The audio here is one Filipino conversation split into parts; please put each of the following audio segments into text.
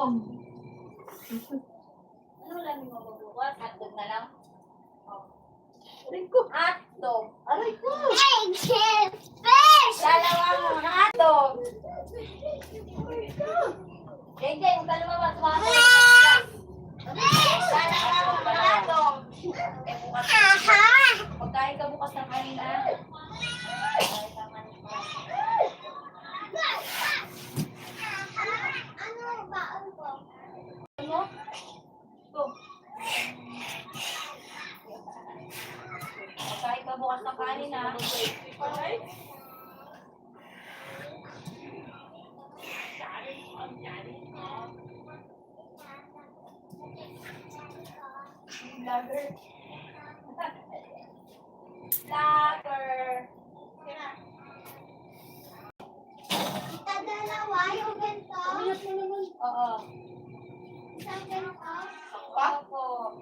inom. Ano lang yung mabubukas? Hotdog na lang? Aray ko. Hotdog. Aray ko. Fish! Dalawa mo, hotdog. Aray ko. JJ, huwag ka lumabas. Dalawa mo, hotdog. Pagkain ka bukas ng kanina. Ano baon ko? Ano? Ito. Pagkain ka bukas ng kanin, ha? Vlogger. Vlogger. Kita dalawa yung ganito. Oo. Isang ganito. Sampak po.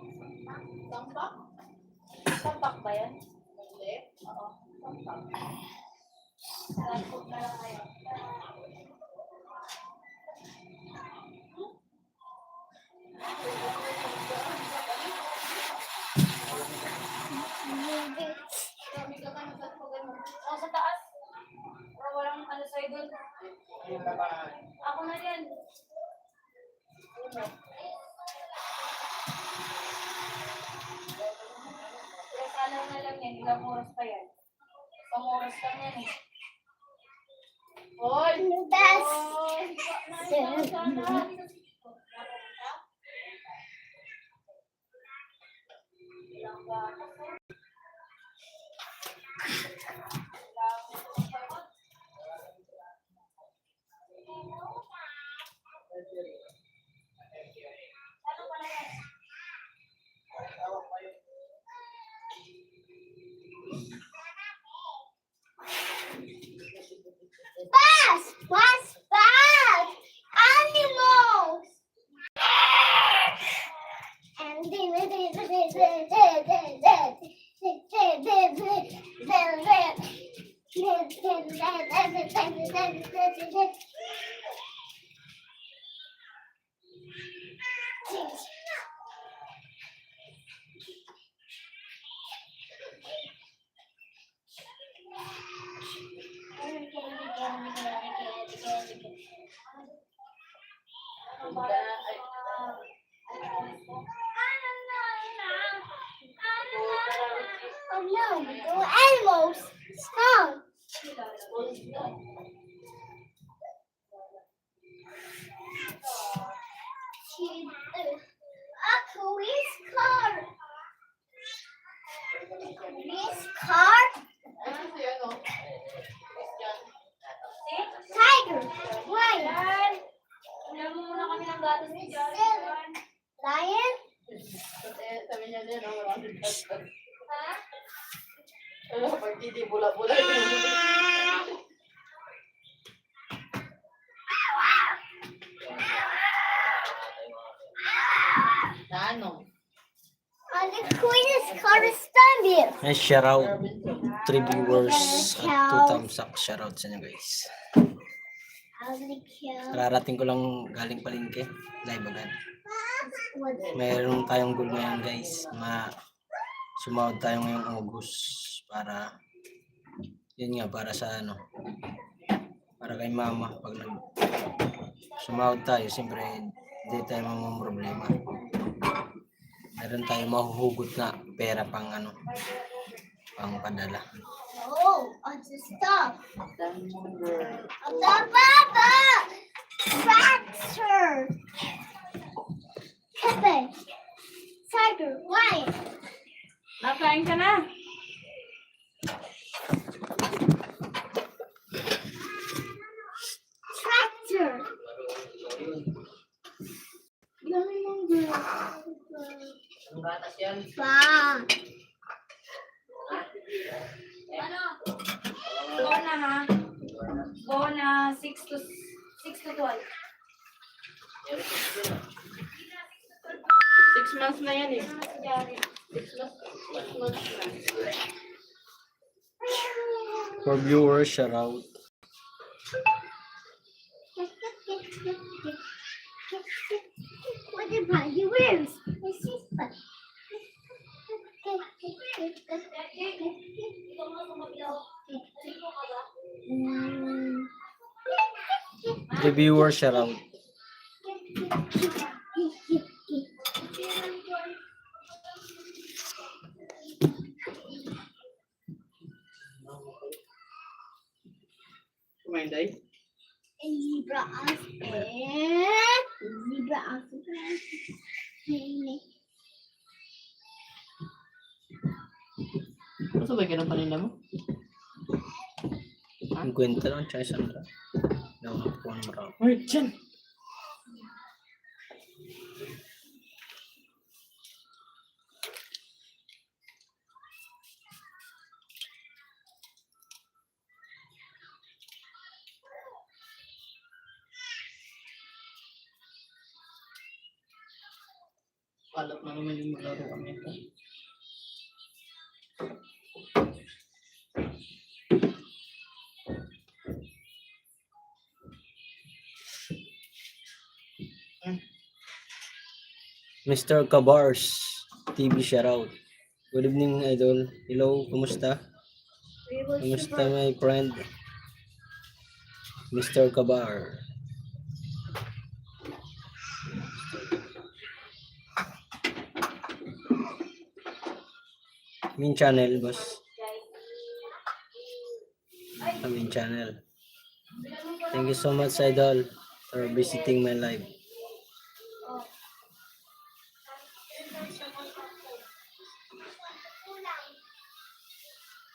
Sampak? Sampak ba yan? Hindi. Oo. Sampak. Sampak na lang kayo. Oh, sa taas. Pero walang ano sa'yo doon. Ako na yan. Sana na lang yan. Ilang oras pa yan? Isang oras lang yan eh. Hoy! Best. Fast! Fast! Fast! Animals! And oh no, the animals! Stop! A police car! Police car? Tiger! Why? Yan! Ulan mo muna kami ng gatos ni Johnny. Lion? Sabi niya din, maraming gatas. Ha? Pag hindi bula-bula. Ano? The queen's car is standing. Hey, shout out 3 viewers at 2 thumbs up. Shout out sa inyo guys. Kararating ko lang galing palengke. Live agad. Mayroon tayong goal ngayon guys. Sumahod tayo ngayong August para yun nga para sa ano para kay mama pag sumahod tayo siyempre hindi tayo mamumroblema. Meron tayo mahuhugot na pera pang ano pang padala. Oh, stop. Baba! Tractor! Pepe! Tiger, lion! Nakain ka na. Tractor! Dami mong girl. Ang gatas yan. Ba! Ano? Go na ha. Go na 6 to 12. 6 months na yan eh. Yari. 6 months na. For viewers, shout out. What about you? Where's my sister? Ikaw nga kumabiyaw. Naligo ka ba? Reviewer shout out. Kumain, Day? Zebra aspect. Zebra aspect. Masabay ka ng paninda mo? Ang kwenta lang, tsaka Sandra. Nakakuha ng marami. Ay, dyan! Palat na naman yung maglaro kami ito. Mr. Kabars TV shout out. Good evening, idol. Hello, kumusta? Kumusta, my friend? Mr. Kabar. Main channel, boss. Main channel. Thank you so much, idol, for visiting my live.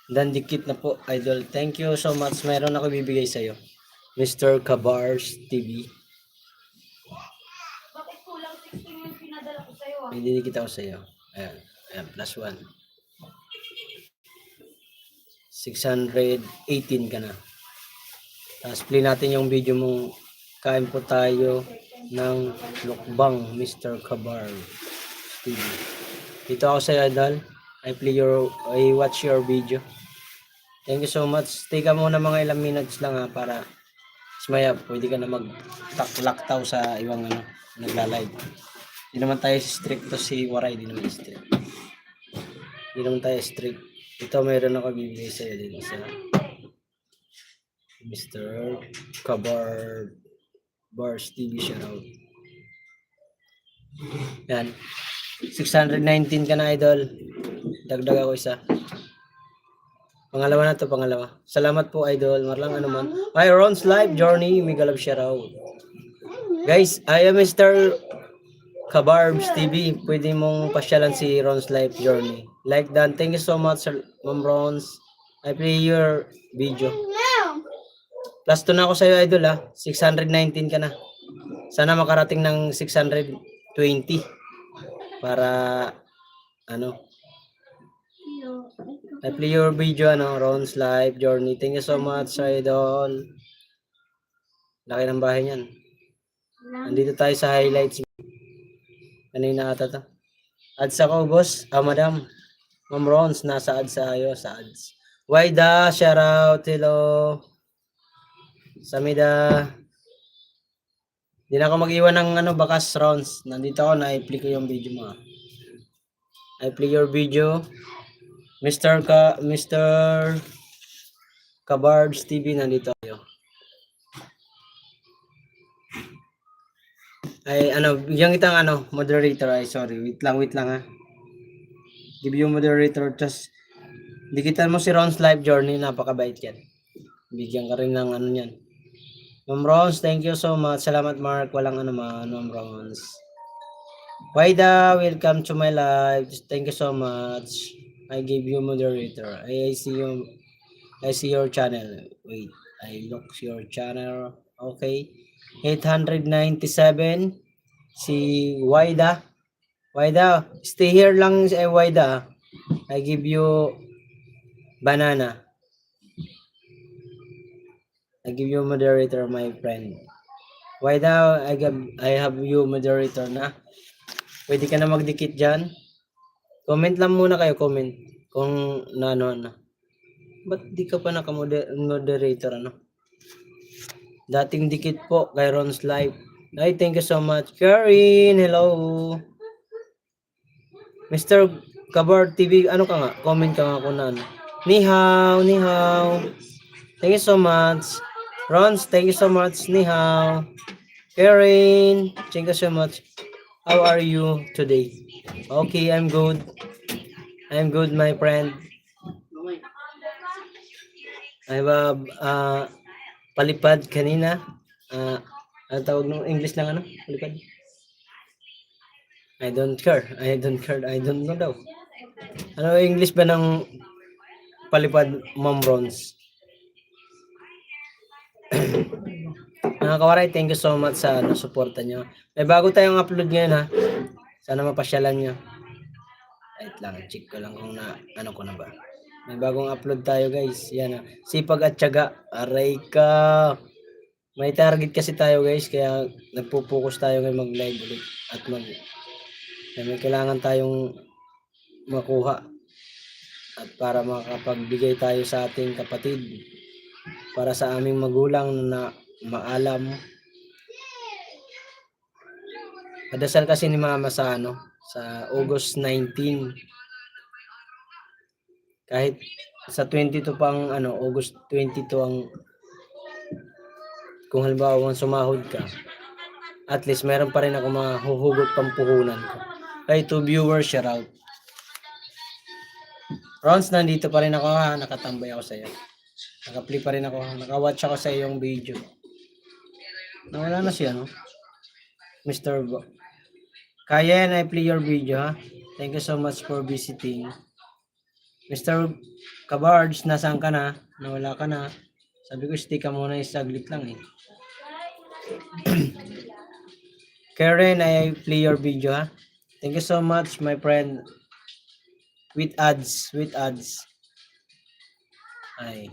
Dan dikit na po, idol. Thank you so much. Meron ako bibigay sa'yo. Mr. Kabars TV. Bakit kulang 16 yung pinadala ko sa'yo ah? May didikit ako sa'yo. Ayan. Ayan, plus 1. 618 ka na. Tapos play natin yung video mong kain po tayo ng lukbang, Mr. Kabar TV. Dito ako sa'yo, idol. I watch your video. Thank you so much. Stay ka muna mga ilang minutes lang ha, para smaya, pwede ka na mag-laktaw sa ibang nagla-live. Hindi naman tayo strict to si Waray, hindi naman strict. Hindi naman tayo strict. Ito mayroon ako bibigay sa'yo din sa Mr. Kabar Bars TV shoutout. Yan. 619 ka na, idol. Dagdag ako isa. Pangalawa na to, pangalawa. Salamat po, idol. Marlang ano man. Hi, Ron's Live Journey. Mega love shoutout. Guys, I am Mr. Kabarbs TV. Pwede mong pasyalan si Ron's Live Journey. Like that. Thank you so much, Ma'am Rons. I play your video. Plus 2 na ako sa'yo, idol ha. 619 ka na. Sana makarating ng 620. Para, I play your video, Ron's Live Journey. Thank you so much, idol. Laki ng bahay niyan. Nandito tayo sa highlights. Kanina ata to. Ads ako, boss. Madam. Ma'am Rons, nasa ads tayo, sa ads. Waida, shoutout. Hello. Samida. Di na ako mag-iwan ng bakas, Rons. Nandito ako, na-i-play ko yung video mo. I play your video. Mr. Kabarbs TV, nandito tayo. Ay, bigyan kitang moderator. Ay, sorry. Wait lang ha. Give you moderator. Just, dikitan mo si Ron's Live Journey. Napakabait yan. Bigyan ka rin ng yan. Ma'am Rons, thank you so much. Salamat, Mark. Walang man, Ma'am Rons. Waida, welcome to my live. Thank you so much. I give you moderator. I see your channel. Wait, I look your channel. Okay. 897. Si Waida. Waida, stay here lang Waida. I give you banana. I give you moderator, my friend. Waida, I have you moderator na. Pwede ka na magdikit dyan. Comment lang muna kayo, comment. Kung na. Ba't di ka pa naka-moderator, Dating dikit po kay Ron's Live. Ay, thank you so much. Karin, hello. Mr. Kabar TV, ano ka nga? Comment ka nga kung ano. Ni hao, ni hao. Thank you so much. Rons, thank you so much. Ni hao. Karin, thank you so much. How are you today? Okay, I'm good. I'm good, my friend. Mamay. I have palipad kanina. Ang tawag ng English ng ano? Palipad? I don't care. I don't care. I don't know daw. Ano English ba ng palipad, Ma'am Bronze? Mga kawaray, thank you so much sa suporta nyo. May bago tayong upload ngayon ha. Sana mapasyalan nyo. Wait lang, check ko lang kung ano ko na ba. May bagong upload tayo guys. Yan ha. Sipag at tiyaga. Aray ka. May target kasi tayo guys. Kaya nagpo-focus tayo ngayon mag-live ulit. At may kailangan tayong makuha. At para makapagbigay tayo sa ating kapatid. Para sa aming magulang na maalam. Padasal kasi ni Mama sa sa August 19. Kahit sa 22 pang August 22 ang kung halimbawa sumahod ka, at least meron pa rin ako mahuhugot pang puhunan ko. Kaya to viewers, shout out. Rons, nandito pa rin ako ha, nakatambay ako sa iyo. Naka-play pa rin ako, naka-watch ako sa iyong video. Nawala na siya, no? Mr. Kaya I play your video ha. Thank you so much for visiting. Mr. Kabards, nasaan ka na? Nawala ka na. Sabi ko, stay ka muna, saglit lang eh. Karen, I play your video ha. Thank you so much, my friend. With ads. Ay.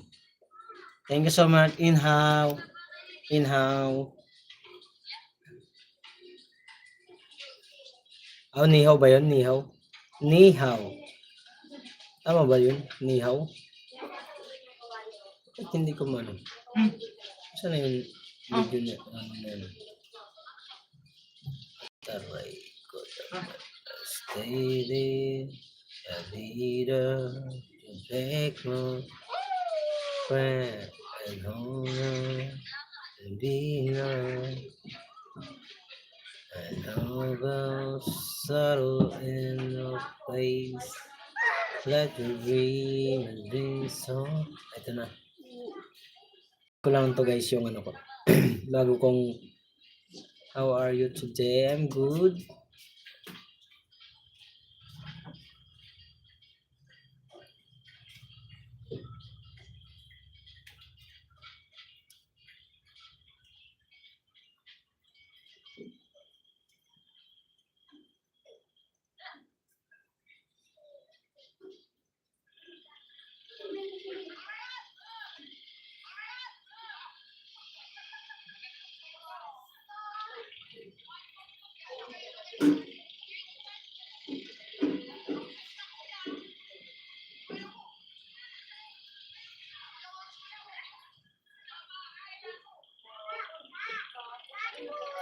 Thank you so much. Inhaw. Oh, nihaw ba yun? Nihaw. Tama ba yun? Nihaw? Ba't hindi ko man? Saan na yung video niya? Taray ko. Stay there. La vida. Take mo. Friend. And hold on. And be known. And all those subtle in the place. Let me dream and dream so. Ito na. Ko lang to guys yung ko. Bago kong how are you today? I'm good.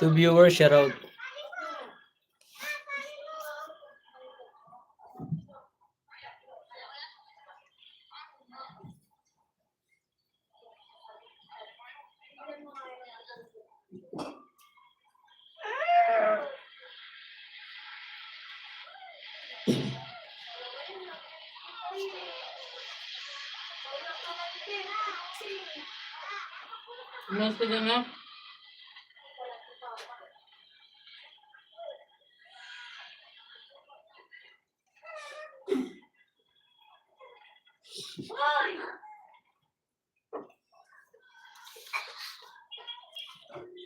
To viewers, shout out. Mas ka dyan ha?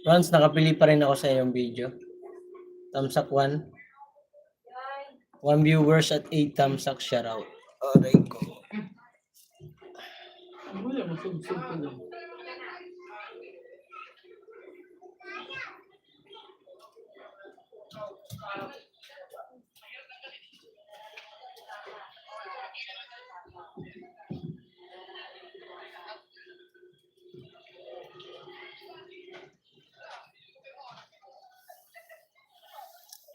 Rons, nakapili pa rin ako sa iyong video. Thumbs up 1. 1 viewers at 8 thumbs up, shout out. Aray ko. Wala, masubsub ka lang.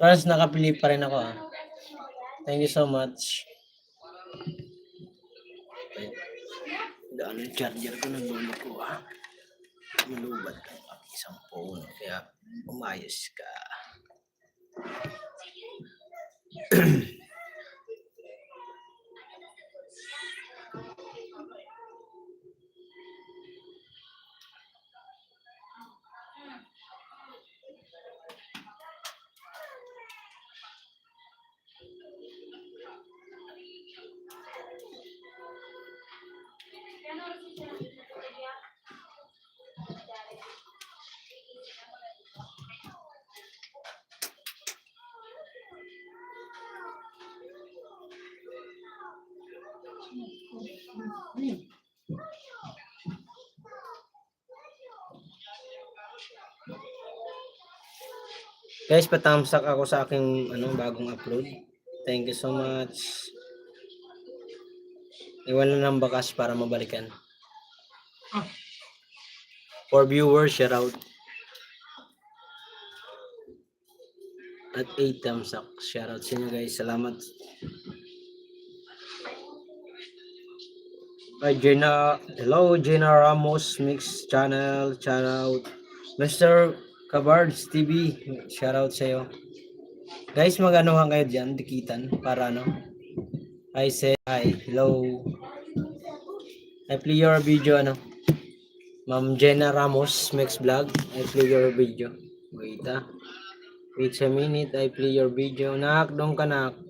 Franz, nakapili pa rin ako ah. Thank you so much. Daan yung charger ko, naglulog ko ah. Malubat ang isang phone. Kaya umayos ka. Guys, patamsak ako sa aking bagong upload. Thank you so much. Iwan lang ng bakas para mabalikan. For viewers, shout out. At 8 thumbs up. Shout out sa inyo guys. Salamat. Hi, Jenna. Hello, Jenna Ramos Mix Channel. Shout out. Mr. Cabards TV. Shout out sa iyo. Guys, mag-anuhan kayo dyan. Dikitan. Para I say hi. Hello. I play your video Ma'am Jenna Ramos Mix Vlog. I play your video. Wait Wait a minute. I play your video. Nak, dong ka nak.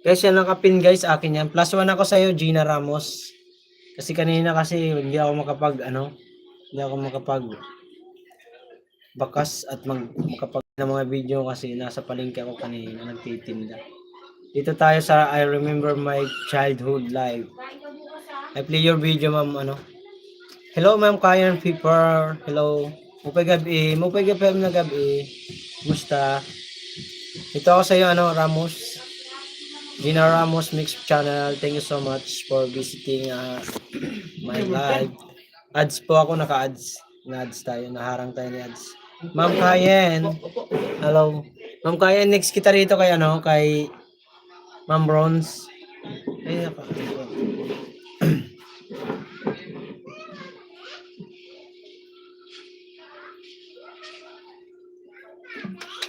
Guys, yan nakapin guys. Akin yan. +1 ako sa'yo, Gina Ramos. Kasi kanina hindi ako makapag bakas at makapag ng mga video kasi nasa palengke ako kanina nagtitinda. Dito tayo sa I Remember My Childhood Live. I play your video, ma'am. Hello, ma'am Kayan Piper. Hello. Mupay gabi na gabi. Musta? Ito ako sa iyo, Ramos. Gina Ramos Mix Channel. Thank you so much for visiting my live. Ads po ako, naka-ads. Na-ads tayo, naharang tayo ni ads. Ma'am Kayen. Hello. Ma'am Kayen, next kita rito kay kay Ma'am Bronze. Ay,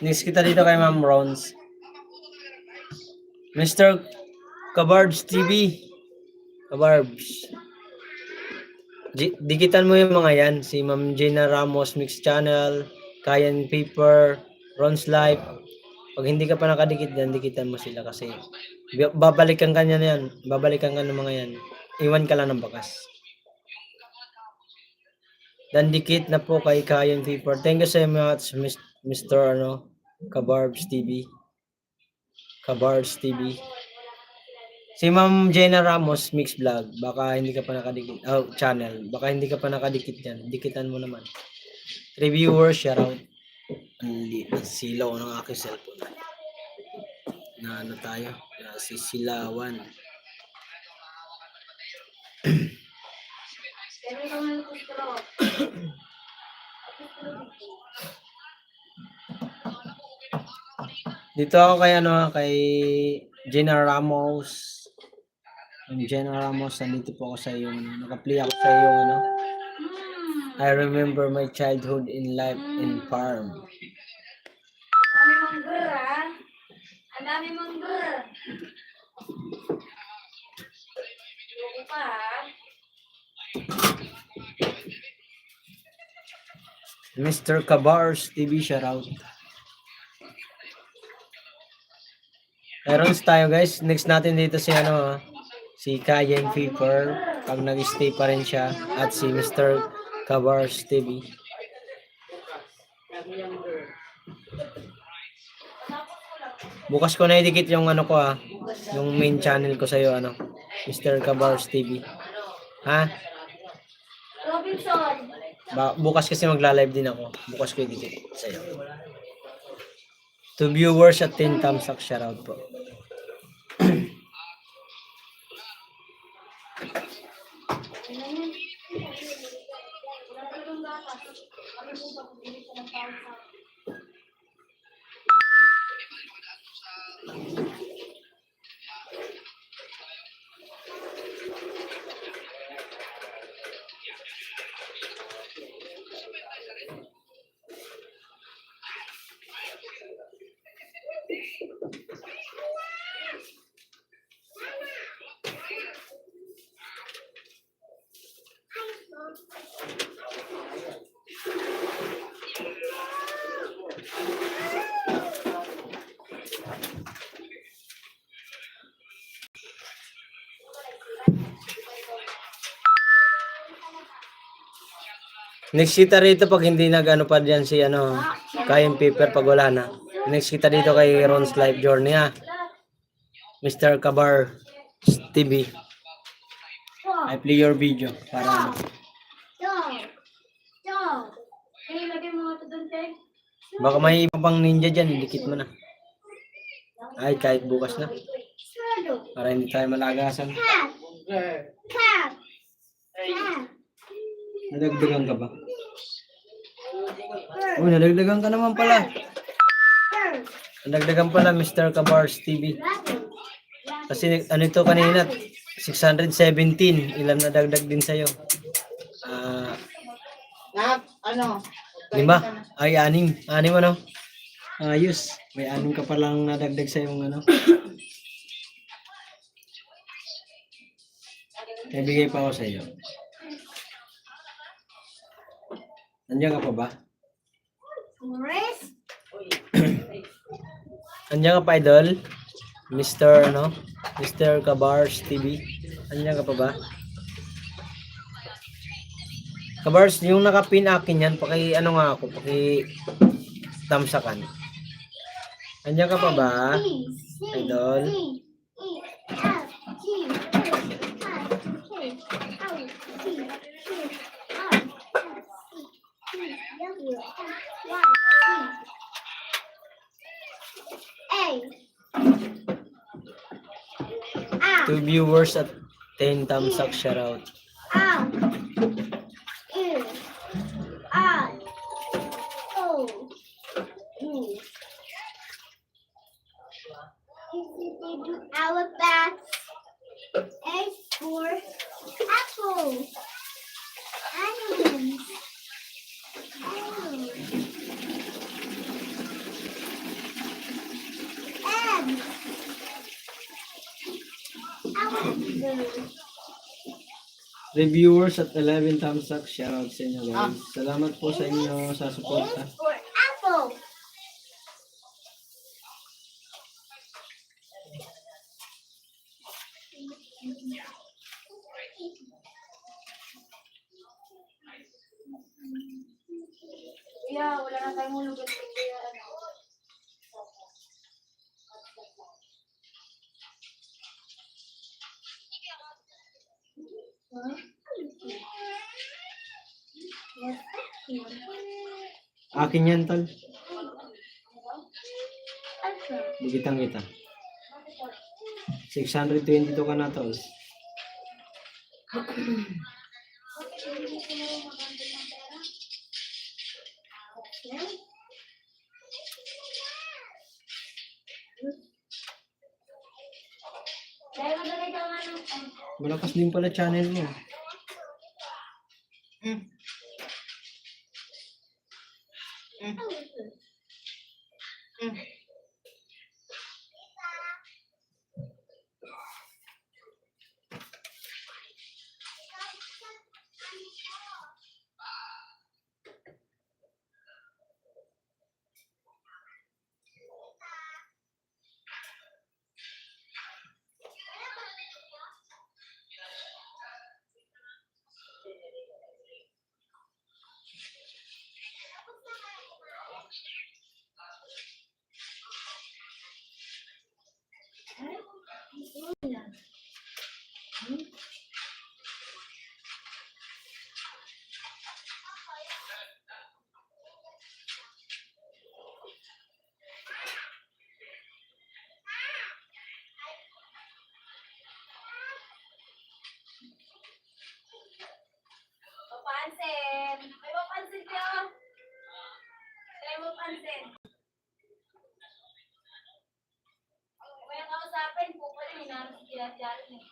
next kita dito kay Ma'am Bronze. Mr. Cabarbs TV. Cabarbs. Dikitan mo yung mga yan. Si Ma'am Gina Ramos Mix Channel, Kayan Paper, Ron's Life. Pag hindi ka pa nakadikit yan, dikitan mo sila kasi babalikan ka niya yan. Babalikan ka ng mga yan. Iwan ka lang ng bakas. Dan dikit na po kay Kayan Paper. Thank you so much, Mr. Cabarbs TV. Cabarbs TV. Si Ma'am Jenna Ramos Mix Vlog, baka hindi ka pa nakadikit. Channel. Baka hindi ka pa nakadikit yan. Dikitan mo naman. Reviewer, shout out. Ang silaw ng aking cellphone. Na tayo? Sisilawan. Dito ako kay Jenna Ramos. Jenna Ramos, nandito po ako sa iyo. Naka-play ako sa iyo, I remember my childhood in life in farm. Ang dami mong girl. Mr. Cabars TV, shout out. Meron tayo guys. Next natin dito si Kayen Paper. Pag nag-stay pa rin siya. At si Mr. Cabars TV. Bukas ko na idikit yung yung main channel ko sa iyo Mr. Cabars TV. Ha? Robinson. Bukas kasi magla-live din ako. Bukas ko idikit sa iyo. To viewers at 10 thumbs up, shout out po. Next kita rito pag hindi nag-ano pa dyan si ano, kayang paper pag wala na. Next kita dito kay Ron's Life Journey ha. Mr. Kabar TV. I play your video para Dog. Eh, lagay mo ito doon, Tek. baka may iba pang ninja dyan, dikit mo na. Ay, kahit bukas na. Turtle. Para hindi tayo malagasan. Cat. Cat. Cat. Nadagdagan ka ba? Oh, nadagdagan ka naman pala. Bird. Nadagdagan pala Mr. Kabars TV. Rabbit. Kasi ano ito kanina, 617. Ilan na dagdag din sa'yo? Ano? 5? Ay, 6. 6 ano? Ayos. May 6 ka palang nadagdag sa'yo ano. May bigay pa ako sa iyo. Nandiyan ka pa ba? Wrist. Nandiyan ka pa, idol? Mr. ano? Mr. Kabars TV. Nandiyan ka pa ba? Kabars, yung nakapin akin yan, paki ano nga ako, paki tamsakan. Nandiyan ka pa ba? Idol? Two viewers at 10 thumbs up, shout out. Elephant. A for apple. Animals. Eggs. Elephant. Reviewers at 11 thumbs up, shout out sa inyo guys. Salamat po sa inyo sa suporta. For apple. Yeah, wala na tayong hulugan. Kaya ano. Akin yan, tol. Ano? Bigitang kita. 622 ka na, tol. Dahil maglagay ka nga ng Malakas din pala channel mo. papansin. May papansin kayo. Kaya mo pansin. May kausapin po pala hinarap si Jari niya.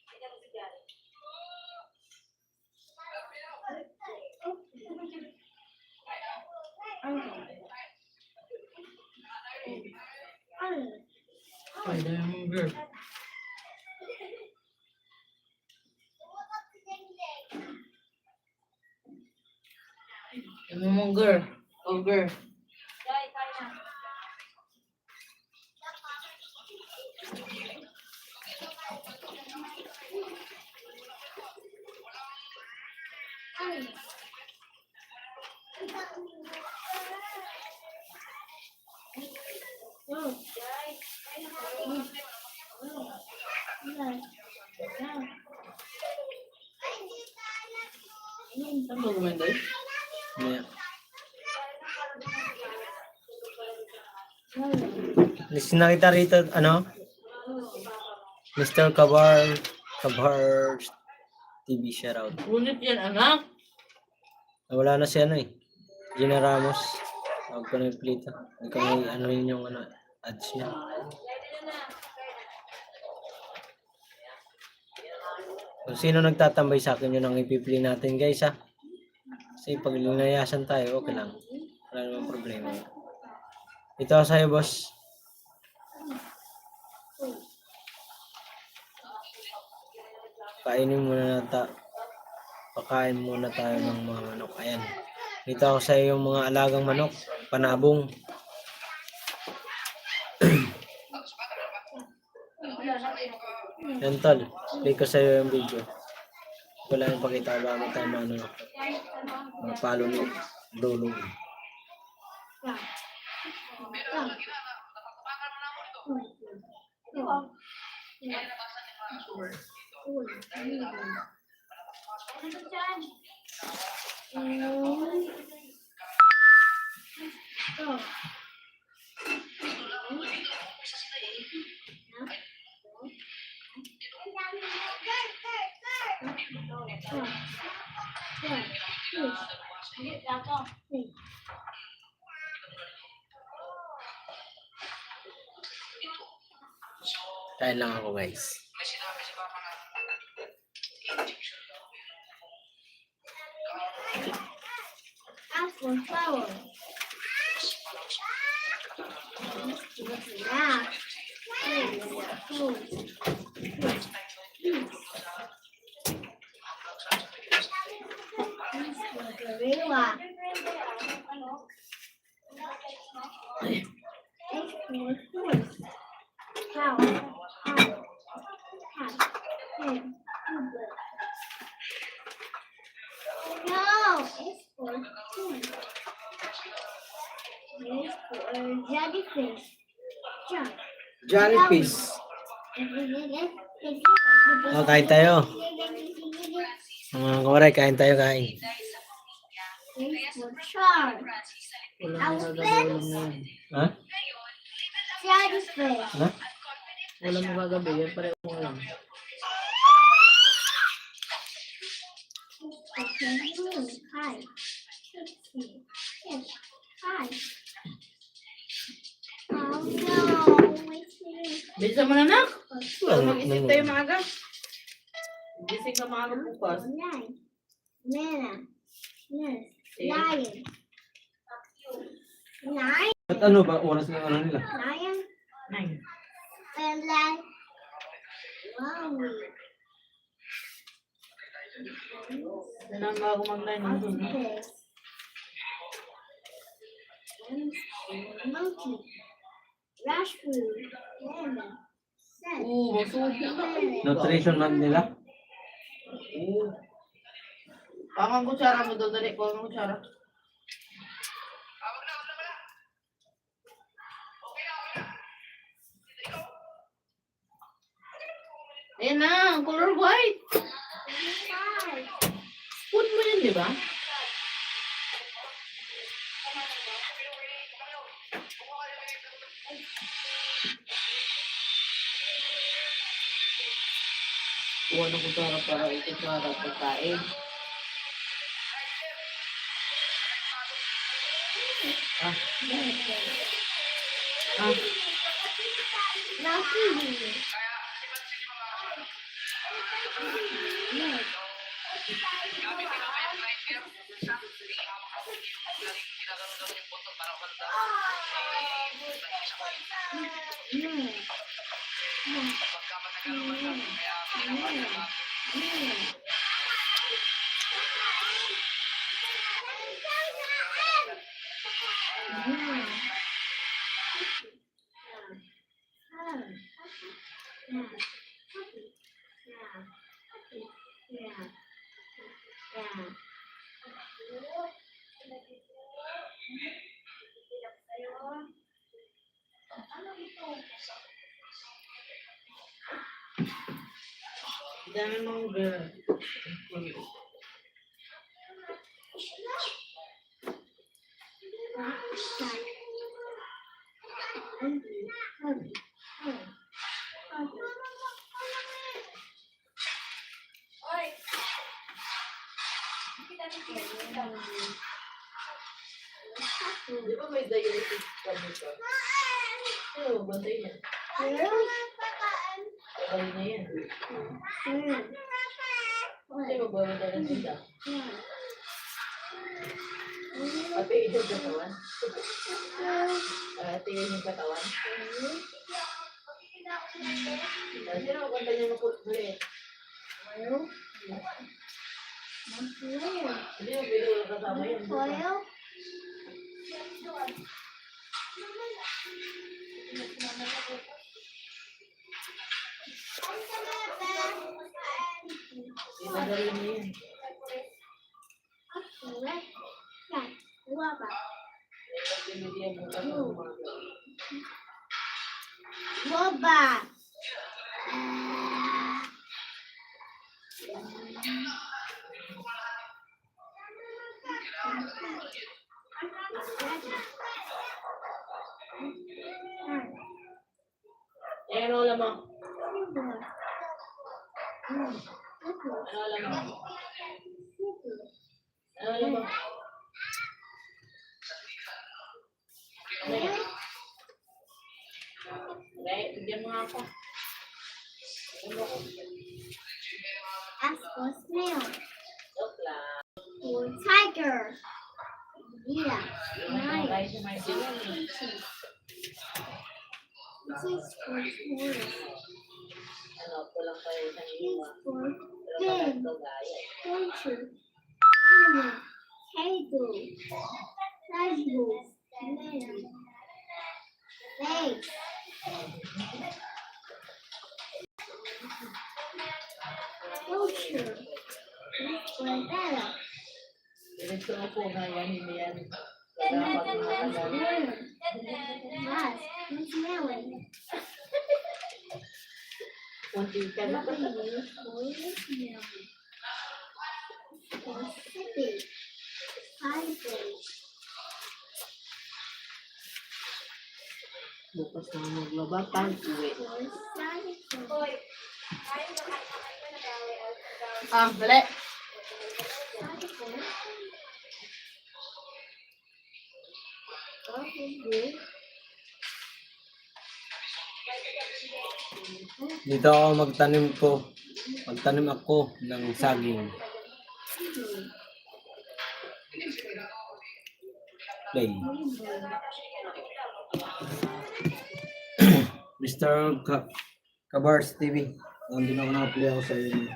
Hindi mo si Jari. Spider-Man. Monger. Ogre. Jai, kain na. Jai, kain na. Saan ba kumanday? Yeah. Listen na kita rito, ano? Mr. Kabar TV shoutout. Ngunit yan, anak. Wala na si ano eh. Gina Ramos. Huwag ko na yung plita. Huwag ko na ano yun yung ano, ads niya. Kung sino nagtatambay sa akin, yun ang ipipili natin guys ha. Kasi pag linayasan tayo, okay lang. Wala namang problema. Ito ako sa'yo boss. Kainin muna pakain muna tayo ng mga manok. Ayan. Dito ako sa yung mga alagang manok. Panabong. Yan tol. Play ko sa iyo yung video. Wala nang pakita ba mo tayo mga mga palo ni Lolo. Kain lang ako guys. Ask for flower. Yeah. Gorilla. Cow. No, it's for food. It's for jellyfish. Jump. Jellyfish. Oh, kain tayo. Mga kumare, kain tayo, kain. It's for shark. Wala nang gagawin na yan. Ha? Jellyfish. Ha? Wala mo gagabi. Yan pareho mo lang. Hi. Hi. Oh no. Bisa mo na, anak. Ano, Mag-isip tayo maaga. Gising ka maaga bukas. Nine. Nana. Yes. Eh. Lion. Nine. At ano ba oras ng ano nila? Lion. 9. And then. Wow. Ganun bago mag-9 ng doon. This. Monkey. Raspberry. Lemon. Set. Masubo na. Nutrition man nila? Pangang kutsara mo doon. Dali, pangang kutsara. Ayan na, color white. Food mo yun, di ba? Kuha ng kutsara para ikutsara pagkain. Ah. Ah. Dami mong girl. Oy! Kita kita. Di ba may diuretic ka dito? Oo, bantay na. Bantay na yan. Hindi mo ba yung dalang nila? Patiin yung katawan? Tingin yung katawan? Sino ang kanta niya makulit? Hindi mo bilo kasama yun. Itagaling mo yun. Binigyan mo ka ng umaga. Boba. Ano alam mo? Ano alam mo? Ano alam mo? Ano yan? Okay, bigyan mo nga ako. Bigyan mo ako. As for snail. Joke lang. For tiger. Yeah. Tayo Nice. sa may diyan. This is for horse. Ano, kulang pa yung isang This iwa. is for Pero pig. parang ito gaya. Torture. Animal. Potato. Vegetable. Lemon. Legs. Torture. This is for battle. Diretso ako ngayon, hindi yan. Dapat matagal. Melon. Yes. This melon. Kunti ka na. W for melon. For city. Highway. Bukas na maglaba, pag-uwi. For cycle. Oy! Ayaw na kakain ko na gawi. Dali. Cycle. Okay. Dito ako magtanim ako ng saging. Play. Mr. Kabars TV. Nandun ako na-play ako sa inyo.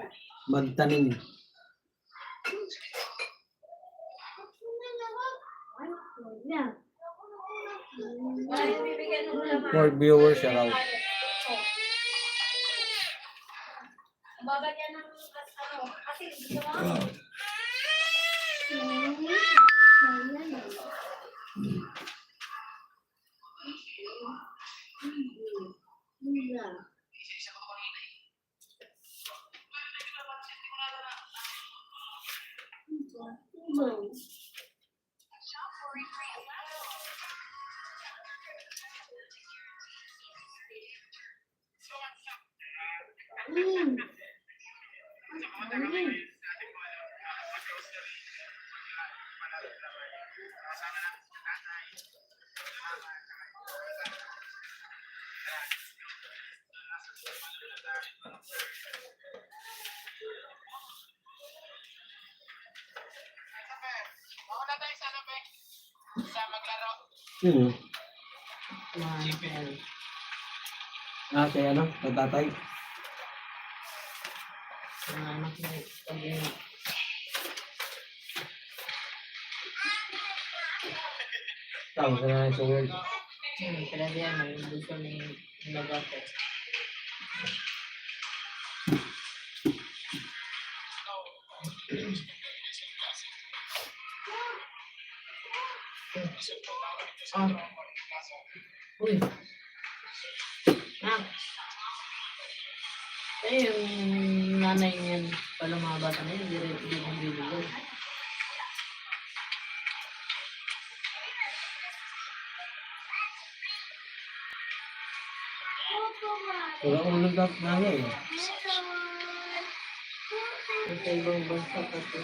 Magtanim. Yeah. Ayaw bibigyan ng laman. For viewers, araw. Ang baba niya ng kasi gusto mo? Kay ano? Kay tatay. Ang anak mo, sabi mo, Tama ka na sa world. talaga yan, ang gusto ni Nagate. Ah. Uy. Ah. Yung nanay niyan, pala mga bata na yun, hindi mo bibigay. Walang ulong na niya eh. Sa ibang bansa kasi.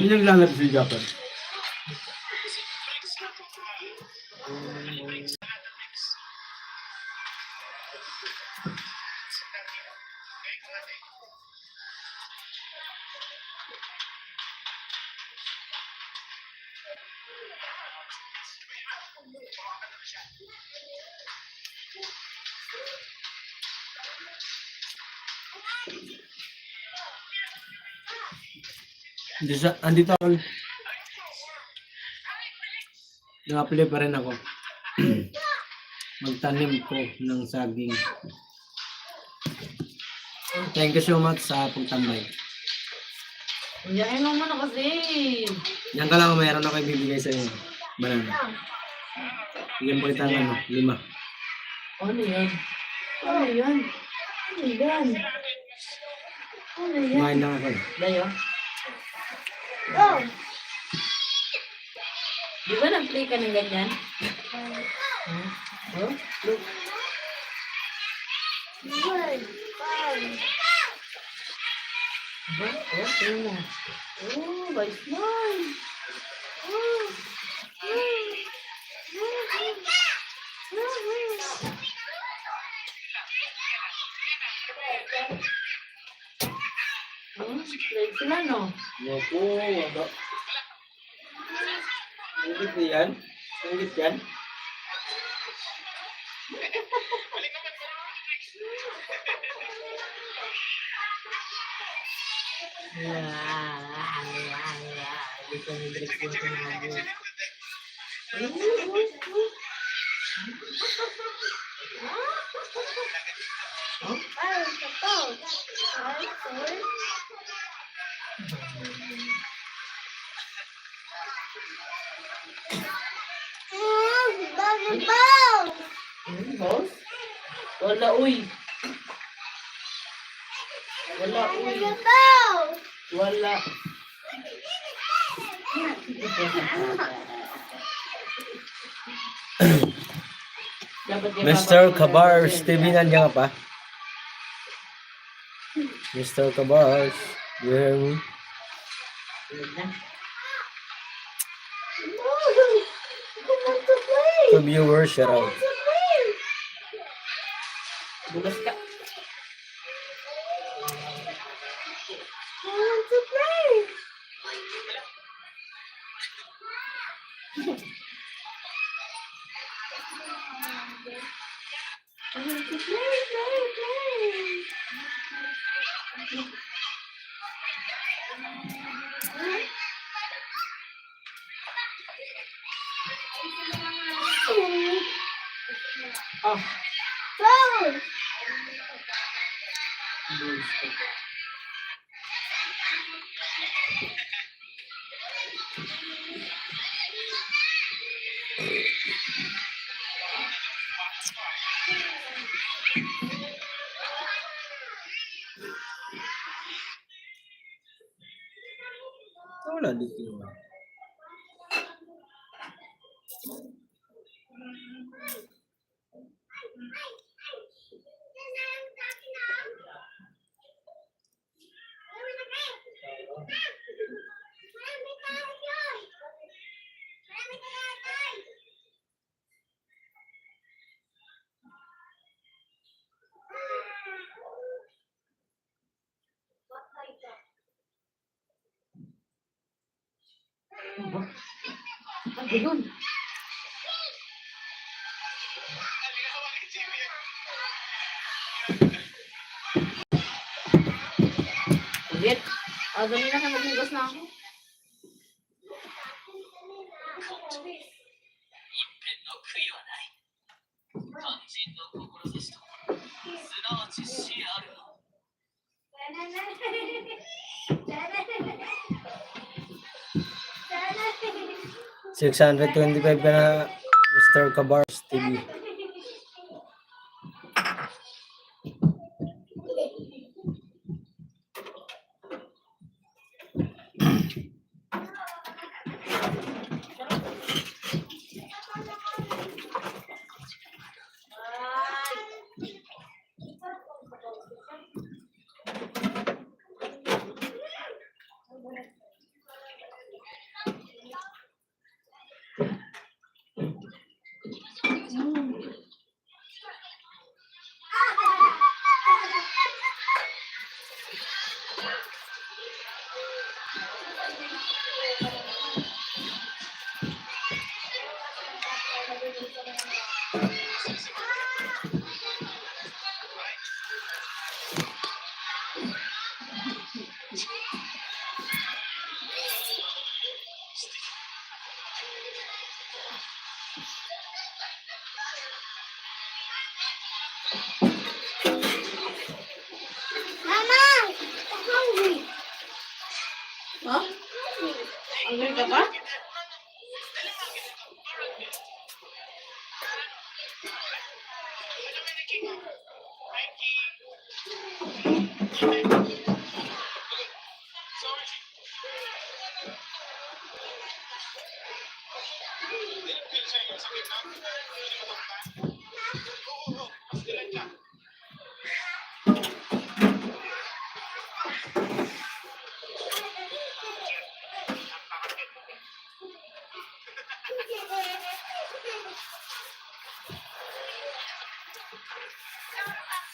Sino naglalabas sa Japan? Andito ako. Nakapili pa rin ako. Magtanim ko ng saging. Thank you so much sa pagtambay. Diyan mo na kasi. Yan ka lang, mayroon ako ibibigay sa iyo. Banana. Bigyan po kita ng 5. Ano yan? Ano yan? Ano yan? Ano yan? Kumain lang ako eh. Dayo? Oh. Di ba nag-play ka ng ganyan? Oh, look. Good. Fun. Diba? Oh, tingnan mo. Oh, bait man. Oh. Play sila, no? Naku, wala. Singit yan? Singit yan? Gusto ni Drake yung sinabi. Oh, it's a boat. Right, the boat. Boss? Wala, uy. Wala, uy. The boat. Wala. Mr. Kabars TV, nandiyan ka pa? Mr. Kabars, you hear me? To viewers, shout out. Bukas ka. I want to play. I want to play. Ah. Boat. Wala dito naman. Ano yun? Ulit. Dali na kayo, maghugas na ako. $625 ka na, Mr. Kabars TV. Mama, I'm hungry. Ha? Hungry ka ba?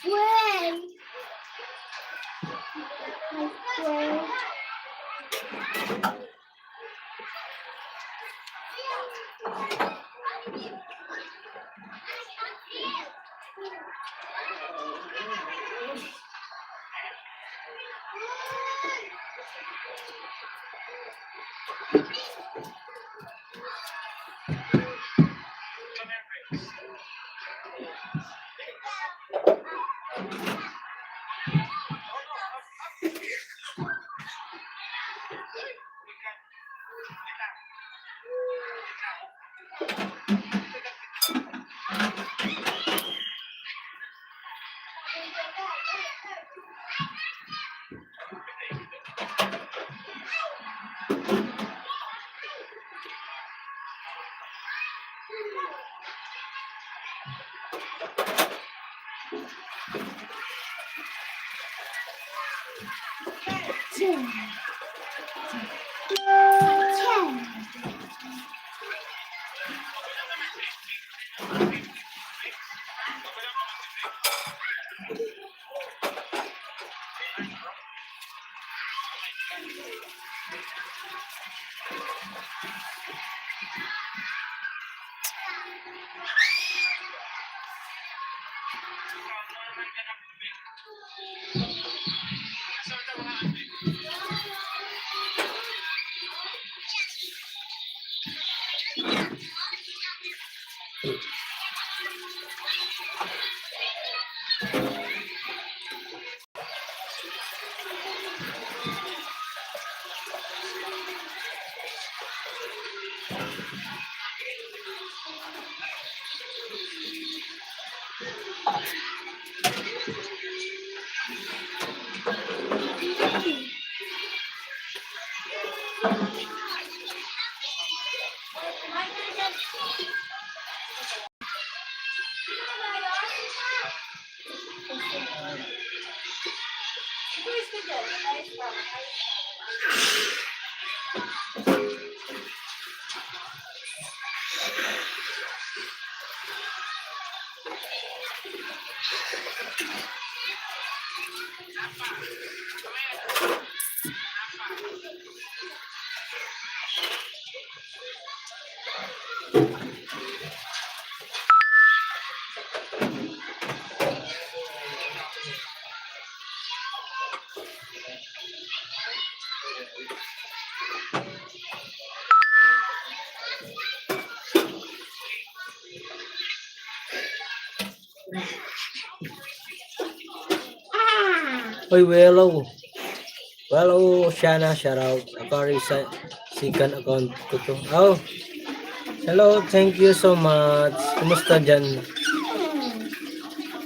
When? When? Ten. Uy, hello. Hello, Shana, shout out. Akari sa second account ko to. Oh, hello, thank you so much. Kumusta dyan?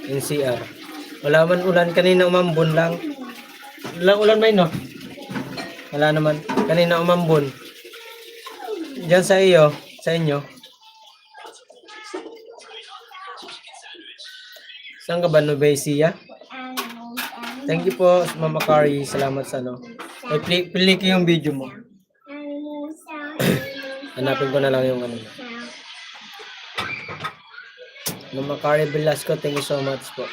NCR. Wala man ulan, kanina umambon lang. Walang ulan ba no? Wala naman. Kanina umambon. Diyan sa iyo, sa inyo. Saan ka ba, Nubesia? Thank you po, Mama Kari. Salamat sa ano. Ay, pili ko yung video mo. Hanapin ko na lang yung ano. Mama Kari Velasco, thank you so much po.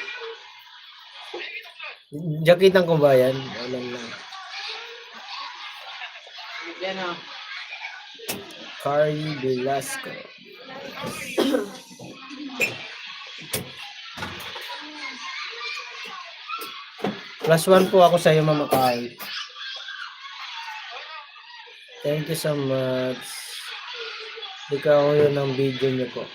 Jakitan ko ba yan? Alam lang. Yan o. Kari Velasco. +1 po ako sa iyo, Mama Kari. Thank you so much. Ikaw ako yun ang video niyo po.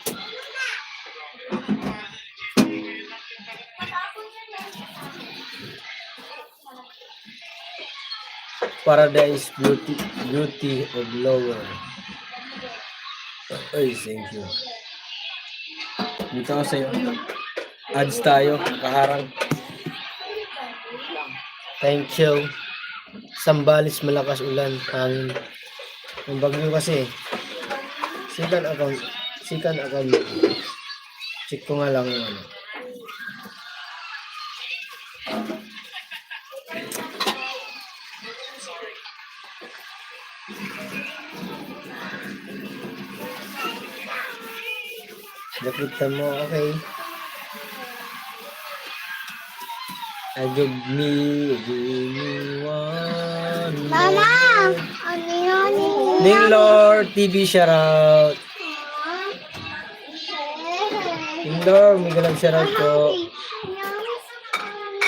Paradise Beauty of Lower. Ay, thank you. Dito ako sa'yo. Ads tayo, kaharang. Thank you. Sambales, malakas ulan, hangin. Ang bagyo kasi. Sikan account. Check ko nga lang yung ano. Nakita mo, okay. Give me one. Mama! Ano yun? Ninglor TV shoutout. Ninglor, may galang shoutout po.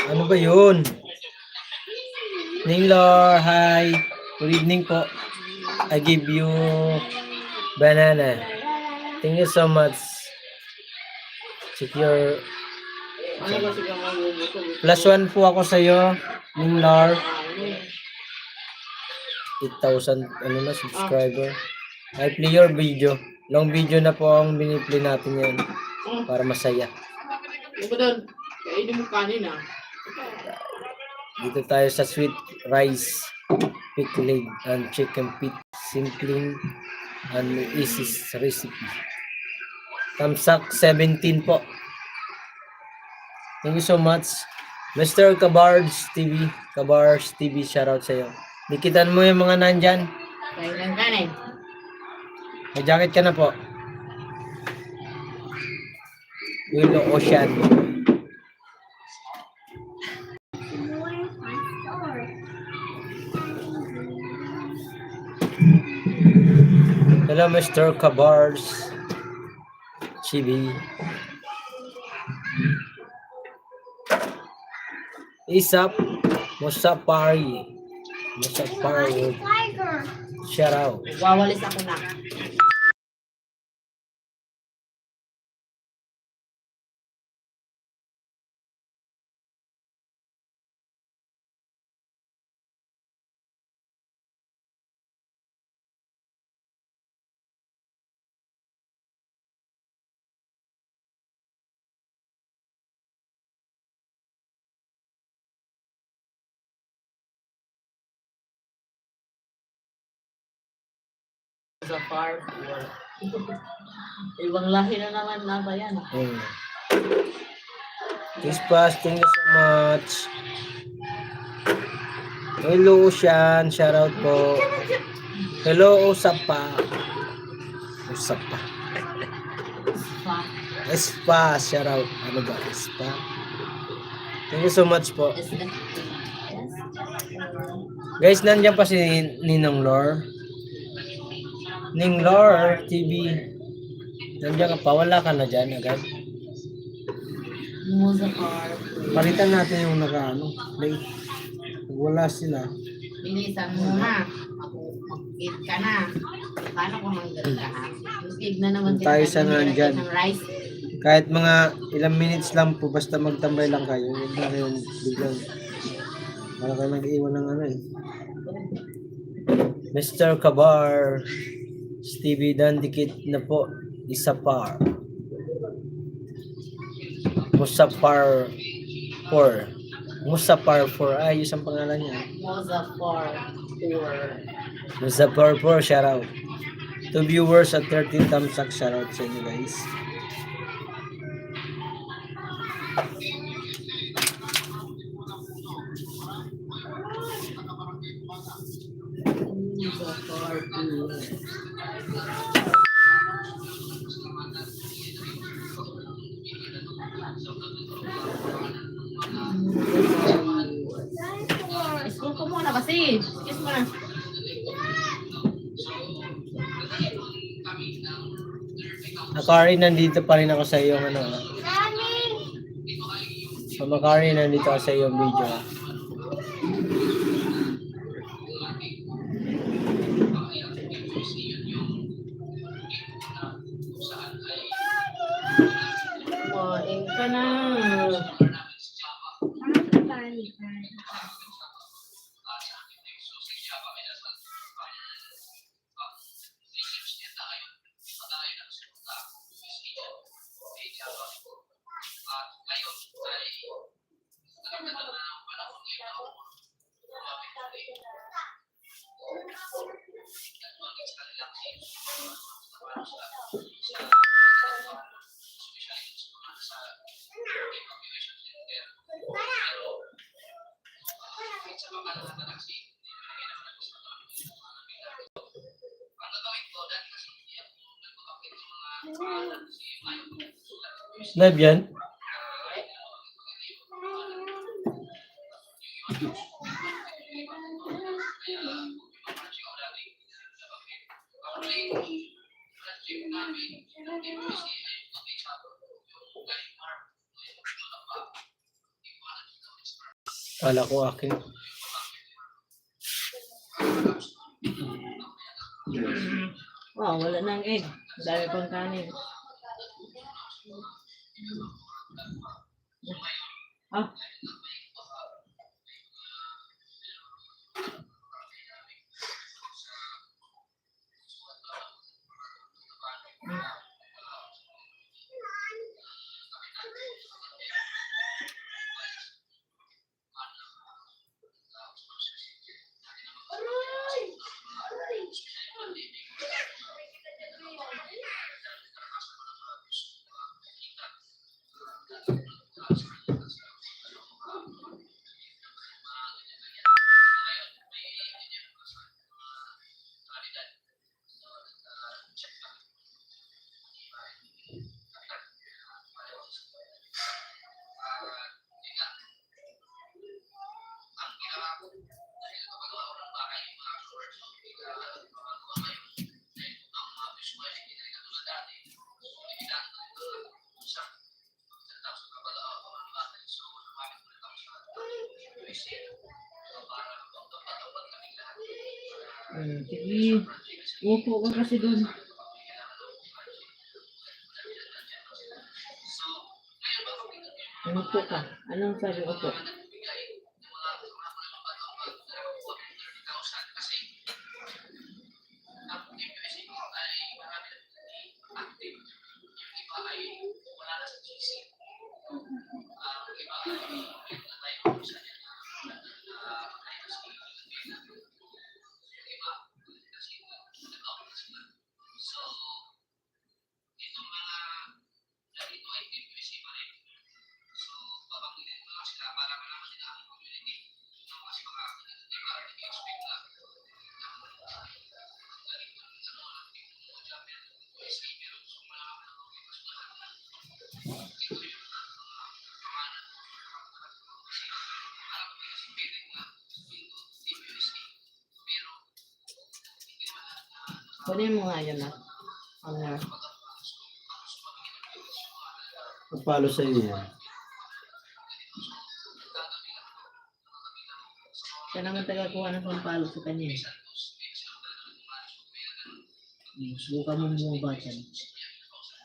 Ano ba yun? Ninglor, hi. Good evening po. I give you banana. Thank you so much. Secure. Ano ba siya magugusto? +1 po ako sa iyo, Ninglor. 8,000 ano na subscriber. I play your video. Long video na po ang biniplay natin yan para masaya. Ano ba doon? Kainin mo kanin ah. Dito tayo sa sweet rice, pickled and chicken feet, simple and easy recipe. Tamsak 17 po. Thank you so much. Mr. Kabars TV. Kabars TV, shoutout sa iyo. Dikitan mo yung mga nandyan. Kain ng kanin. May jacket ka na po. Willow Ocean. Hello, Mr. Kabars TV. Isap Musapari. Musapari. Shout out. Wawalis ako na. Sa farm. Ibang lahi na naman na ba yan? This pass, thank you so much. Hello, Ocean. Shout out po. Hello, Usapa. Usapa. Espa, shout out. Ano ba? Espa. Thank you so much po. Guys, nandiyan pa si Ninong Lore. Ninglor TV. Nandiyan ka pa, wala ka na dyan agad. Mo sa farm. Palitan natin yung naka-ano. Wala sila. Bilisan mo na. Mag-eat ka na. Paano kung hanggang ka ha? Mag-eat na naman din Tayo kami sa nandyan. ng rice. Kahit mga ilang minutes lang po, basta magtambay lang kayo. Huwag na kayong biglang. Para kayo nag-iwan ng ano eh. Mr. Kabar, Stevie Dandikit na po, isa par. Musapar 4. Musapar 4. Ayos ang pangalan niya. Mozafar tour. Musapar 4, shout out. 2 viewers at 13 thumbs up, shout out sa inyo guys. Mozafar tour. School ko muna kasi. Kiss mo na. Akari, nandito pa rin ako sa iyong ano. Mommy. So, Makari, nandito ako sa iyong video. Kumain ka na. Live yan? Kala ko akin. Wow, wala nang egg. Dami pang kanin. Ah. Sige. Upo ka kasi doon. Upo ka. Anong sabi upo? Kunin mo nga yun ah. Pagpalo sa iyo yan. Siya naman tagakuha ng pampalo sa kanya. Subukan mo bumaba dyan.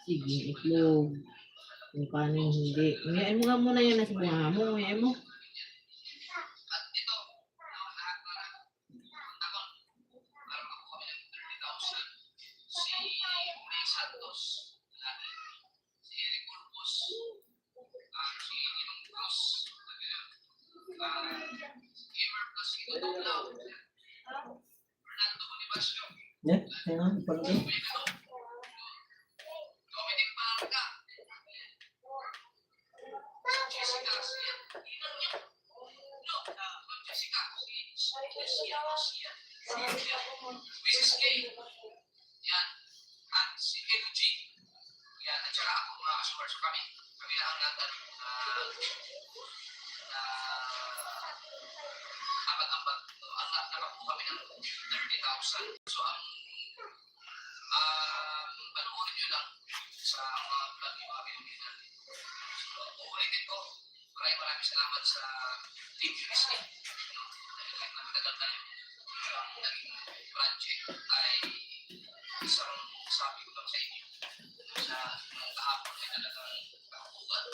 Sige, itlog. Kung paano yung hindi. Ngayon mo nga muna yan nasa bunga mo. Ngayon mo. Yeah, hang on. Ipalagay.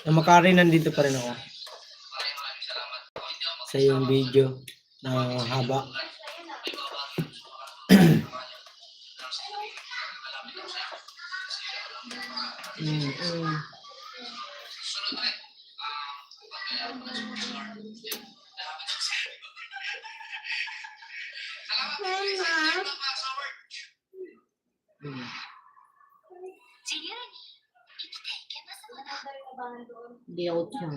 Ang Makari, nandito pa rin ako sa yung video na haba. Hindi ako tiyan.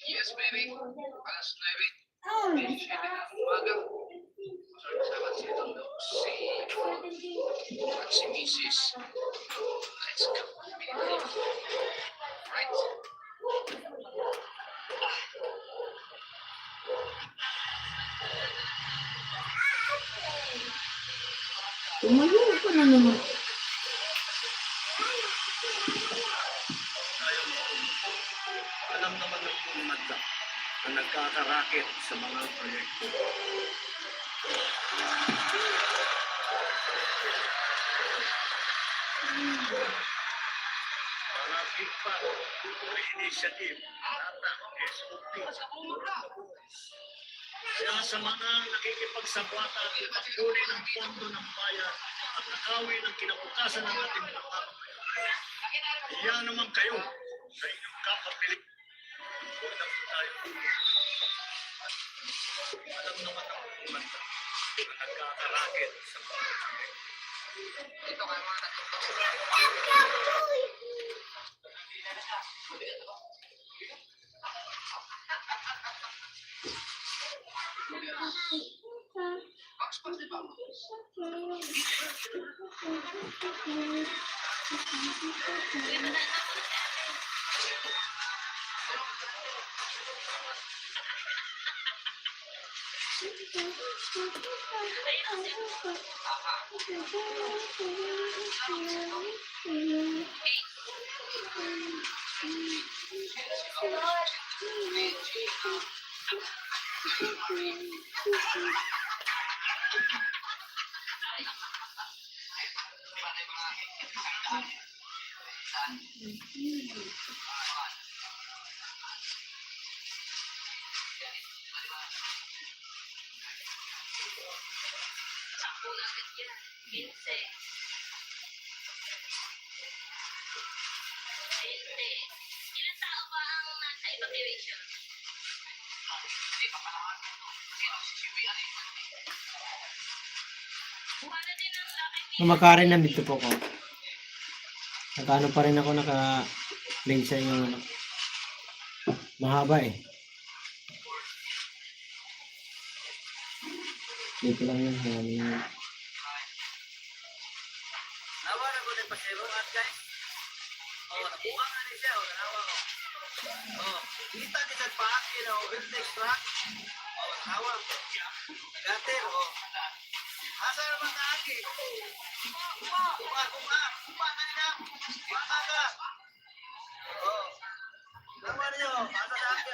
Yes, baby. Alas 9. Umaga. Salamat sa itong si Mrs. Let's go. Right. Tumayo ka na naman. Alam naman ng pumadla na nagkakarakit sa mga proyekto. Malapit pa ang initiative ng SOP sa kaya sa mga nakikipagsabwatan at pagkuli ng pondo ng bayan at nakawin ng kinabukasan ng ating mga mamamayan. Iyan naman kayo sa inyong kapapili. Huwag na po tayo. Alam naman ang kumanta na nagkakarakit sa mga proyekto. Ito kayo mga Ilan tao ba ang nasa evacuation? Ang Makari, nandito po ko. Nakaano pa rin ako, naka-play sa yung ano. Mahaba eh. Dito lang yun. Nawa na ko na pasero at guys. Nakuha nga niya siya. Nanawa ko. Kita ni sa paaki na overtake truck. Nawa. Gater. Asa naman na aki. Kuma na niya. Kuma ka. Nawa niyo. Asa na aki.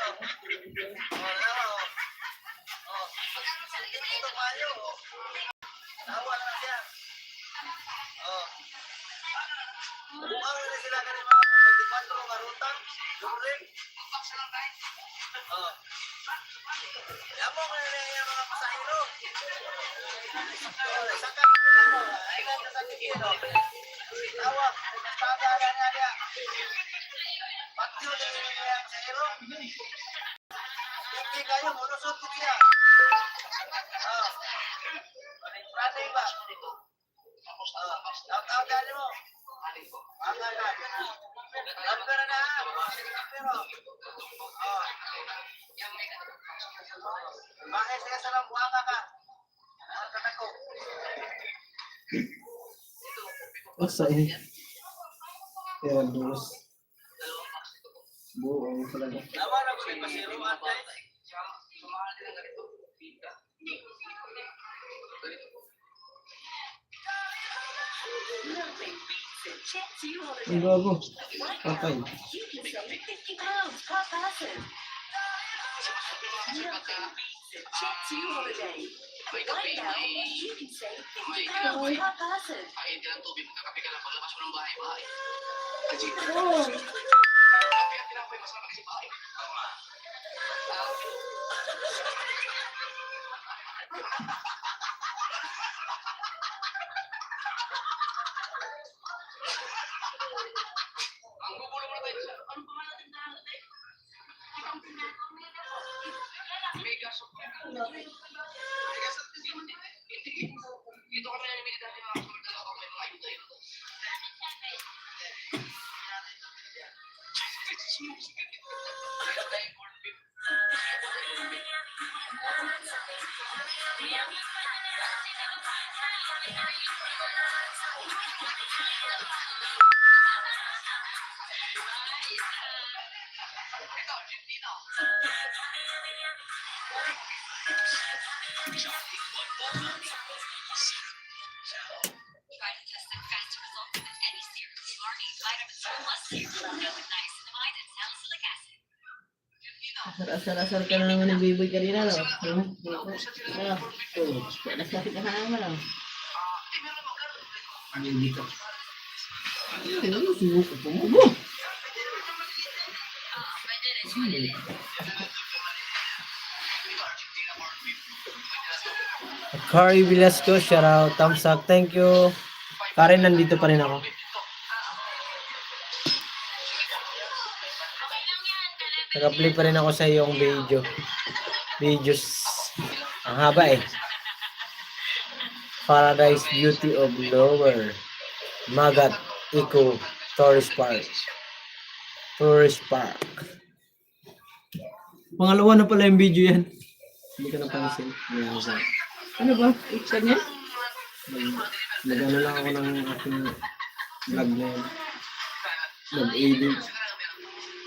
Nawa. Dito tayo. Nawa na siya. Oh. Buang na sila kanina mga 24 marutang. During. Oh. Yamo ko na yung mga pasahero. Oh, saka na mo. Ay ka sa kilo. Tawa, taga na niya. Patyo na yung mga pasahero. Hindi kayo molusot siya. Oh. Pratay ba? Ang dali mo. Aga na. Lampera na. Pero. Oh. Bakit saya sarang buanga ka? Ang katako. Asa ini? Kaya dos. Buong talaga. Nawa na ko ni pasiro at guys. Ang bago. Patay. Asar-asar ka na naman ng baby kanina, no? Ano? Asar ka na naman, no? Baby ka. Sibuk ko mo. Kari Velasco, shout out, thumbs up, thank you. Karen, nandito pa rin ako. Nag-play pa rin ako sa iyong videos. Ang haba eh. Paradise Beauty of Lower Magat Eco Tourist Park. Pangalawa na pala yung video yan. Hindi ka napansin. Ano ba? Picture niya? Nag-ano lang ako ng aking vlog na yun. Nag-edit.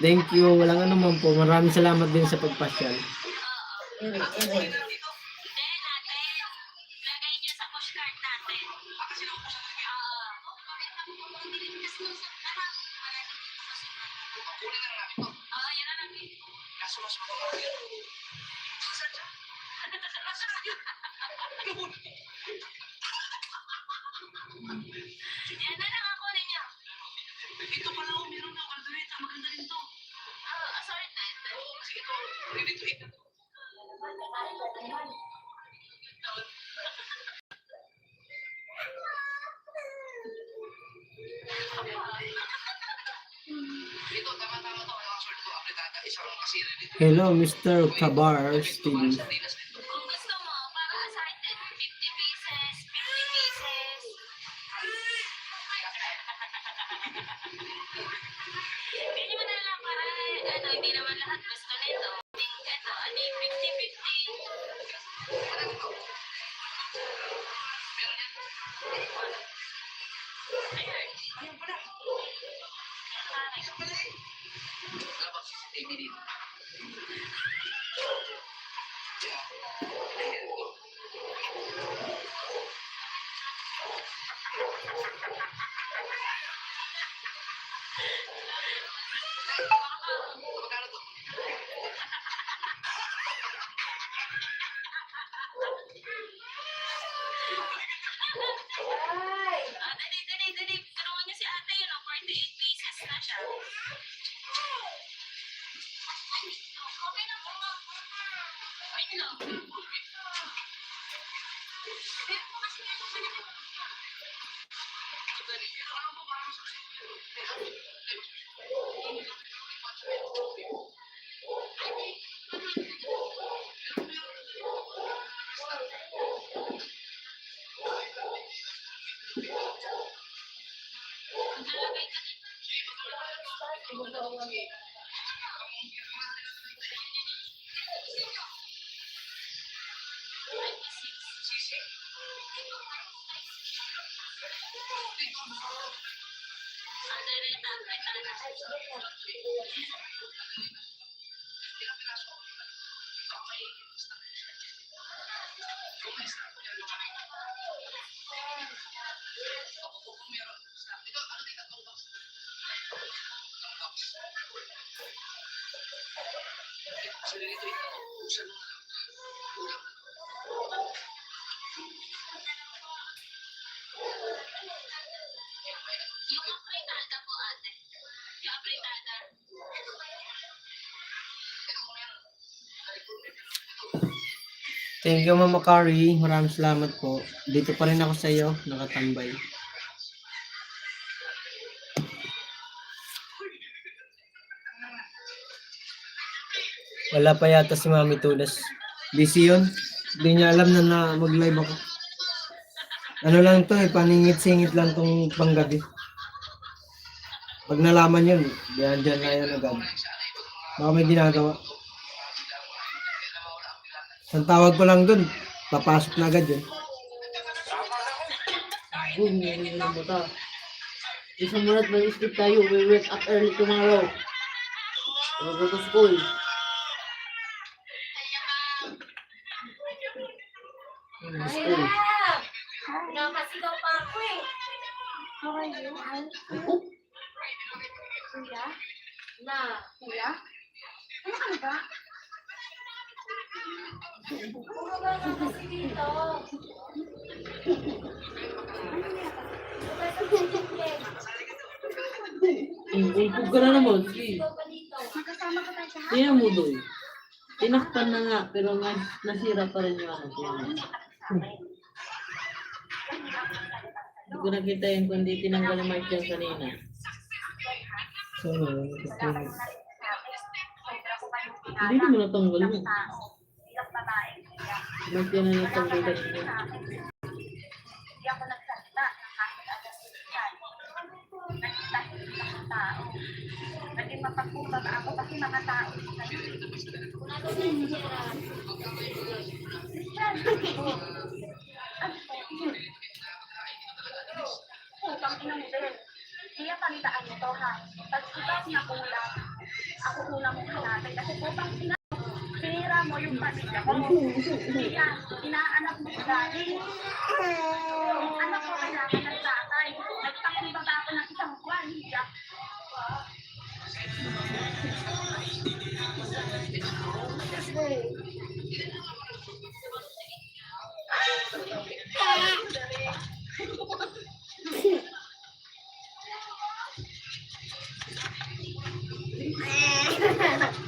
Thank you. Walang ano man po. Maraming salamat din sa pagpasyal. Ito pala oh, meron na kaldereta, maganda rin to. Assorted. Sige to, ready to eat. Ito, tama-tama to. Ang assorted to, apretada. Isang kasi ready to eat. Hello, Mr. Kabars TV. Kung gusto mo, para assorted, 50 pieces, 50 pieces. Pili mo na lang para, hindi naman lahat gusto nito. Ito, 50-50. Ayan pala. Isa pala eh. Labas, CCTV dito. Yeah. Ayan. Thank you, Mama Kari. Maraming salamat po. Dito pa rin ako sa iyo, nakatambay. Wala pa yata si Mami Tudas. Busy yun. Hindi niya alam na mag-live ako. Ano lang to paningit-singit lang tong panggabi. Pag nalaman yun, diyan na yan agad. Baka may ginagawa. Ang tawag ko lang dun, papasok na agad yun. Boom, yun yung bata. Isang minute mag-skip tayo. We wake up early tomorrow. We'll go to school. Ay, School. love! Nakasigaw pa ako eh. How are you? Oh, Kuya? Na. Kuya? Ano ka na ba? Bumaba ka kasi dito. Bumaba sa chicken. Ulpog ka na naman. Sige. Sigaw pa dito. Magkasama ka tayo sa house? Tingnan mo doy. Tinakpan na nga, pero nasira pa rin yung ano. Hindi ko nakita yun kundi tinanggal yung mic dyan kanina. So, Hindi naman natanggal mo. Mic yan na natanggal kanina. Hindi ako nagsalita ng kahit alas yan. Nagsalita ng tao. Naging mapagpumbag ako kasi mga tao. Ano na yung tira? Utang ina mo din. Kaya tandaan mo to ha. Pag ikaw na kulang, ako una mong hanapin. Kasi utang ina mo, sinira mo yung pamilya ko. Kaya, inaanak mo si daddy. Yung anak ko kailangan ng tatay. Nagpakumbaba ako ng isang buwan. Hiyak.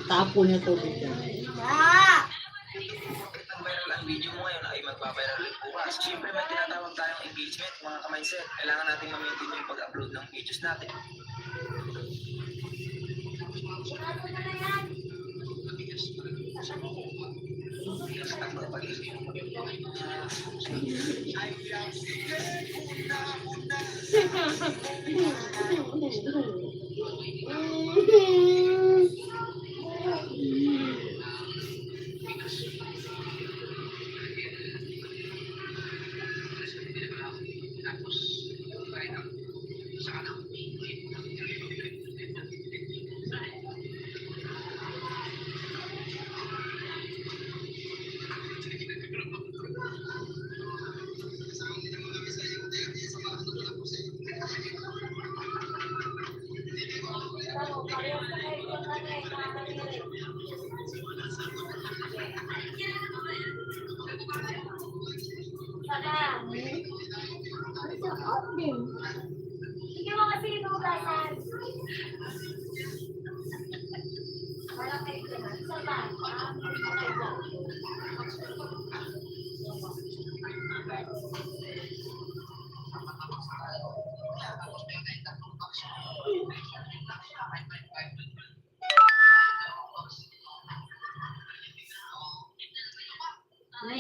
Tapo niya tubig dyan. Ang viral ang video mo ngayon ay magpa-viral rin bukas. Siyempre may tinatawag tayong engagement mga ka-mindset. Kailangan natin ma-maintain yung pag-upload ng videos natin. Ano na yan? Sige mo kasi inuugasan. Wala kayo dyan. Saan ba? Ha?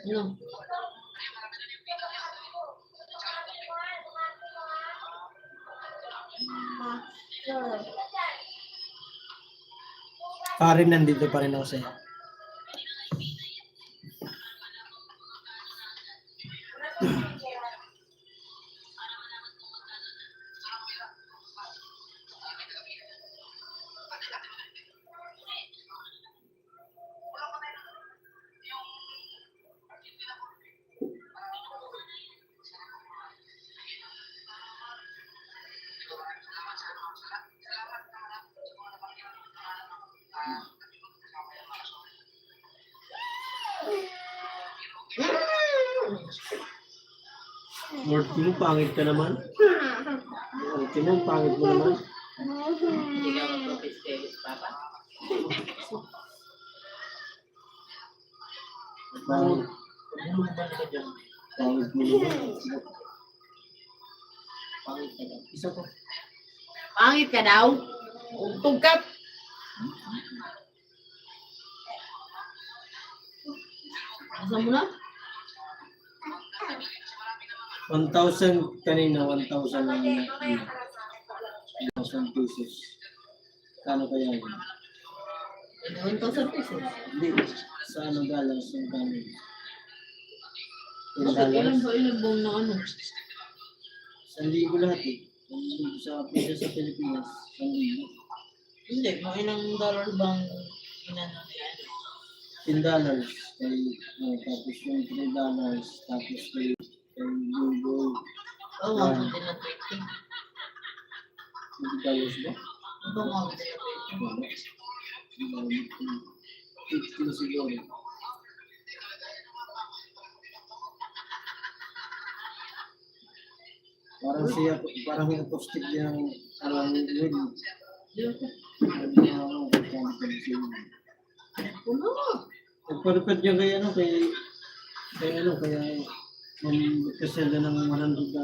Ano? Karen, nandito pa rin ako sa'yo. Lord, mo, pangit ka naman. Lord, mo, pangit mo naman. Hindi ka mag-professional, Papa? Pangit. Pangit mo naman. Isa ko. Pangit ka daw? Tugkap? Asa mo na? 1,000 kanina, 1,000 lang na. 1,000 pesos. Kano kaya yun? 1,000 pesos. Hindi. Sa ano dollars yung kano? Bakit ilan $10? ba ilabong na ano? 1,000 lahat eh. Sa peso sa Pilipinas, 1,000. Hindi, mga ilang dollar bang inano niya? $10. Kay, tapos yung $3. Tapos kay Google. Oo, oh, din na 20. $20 ba? Ito nga din na 15 siguro. Parang siya, parang may acoustic din ang alam ni Will. 20. Puno! Nagparipad niya kay ano, kaya magkasela ng $100.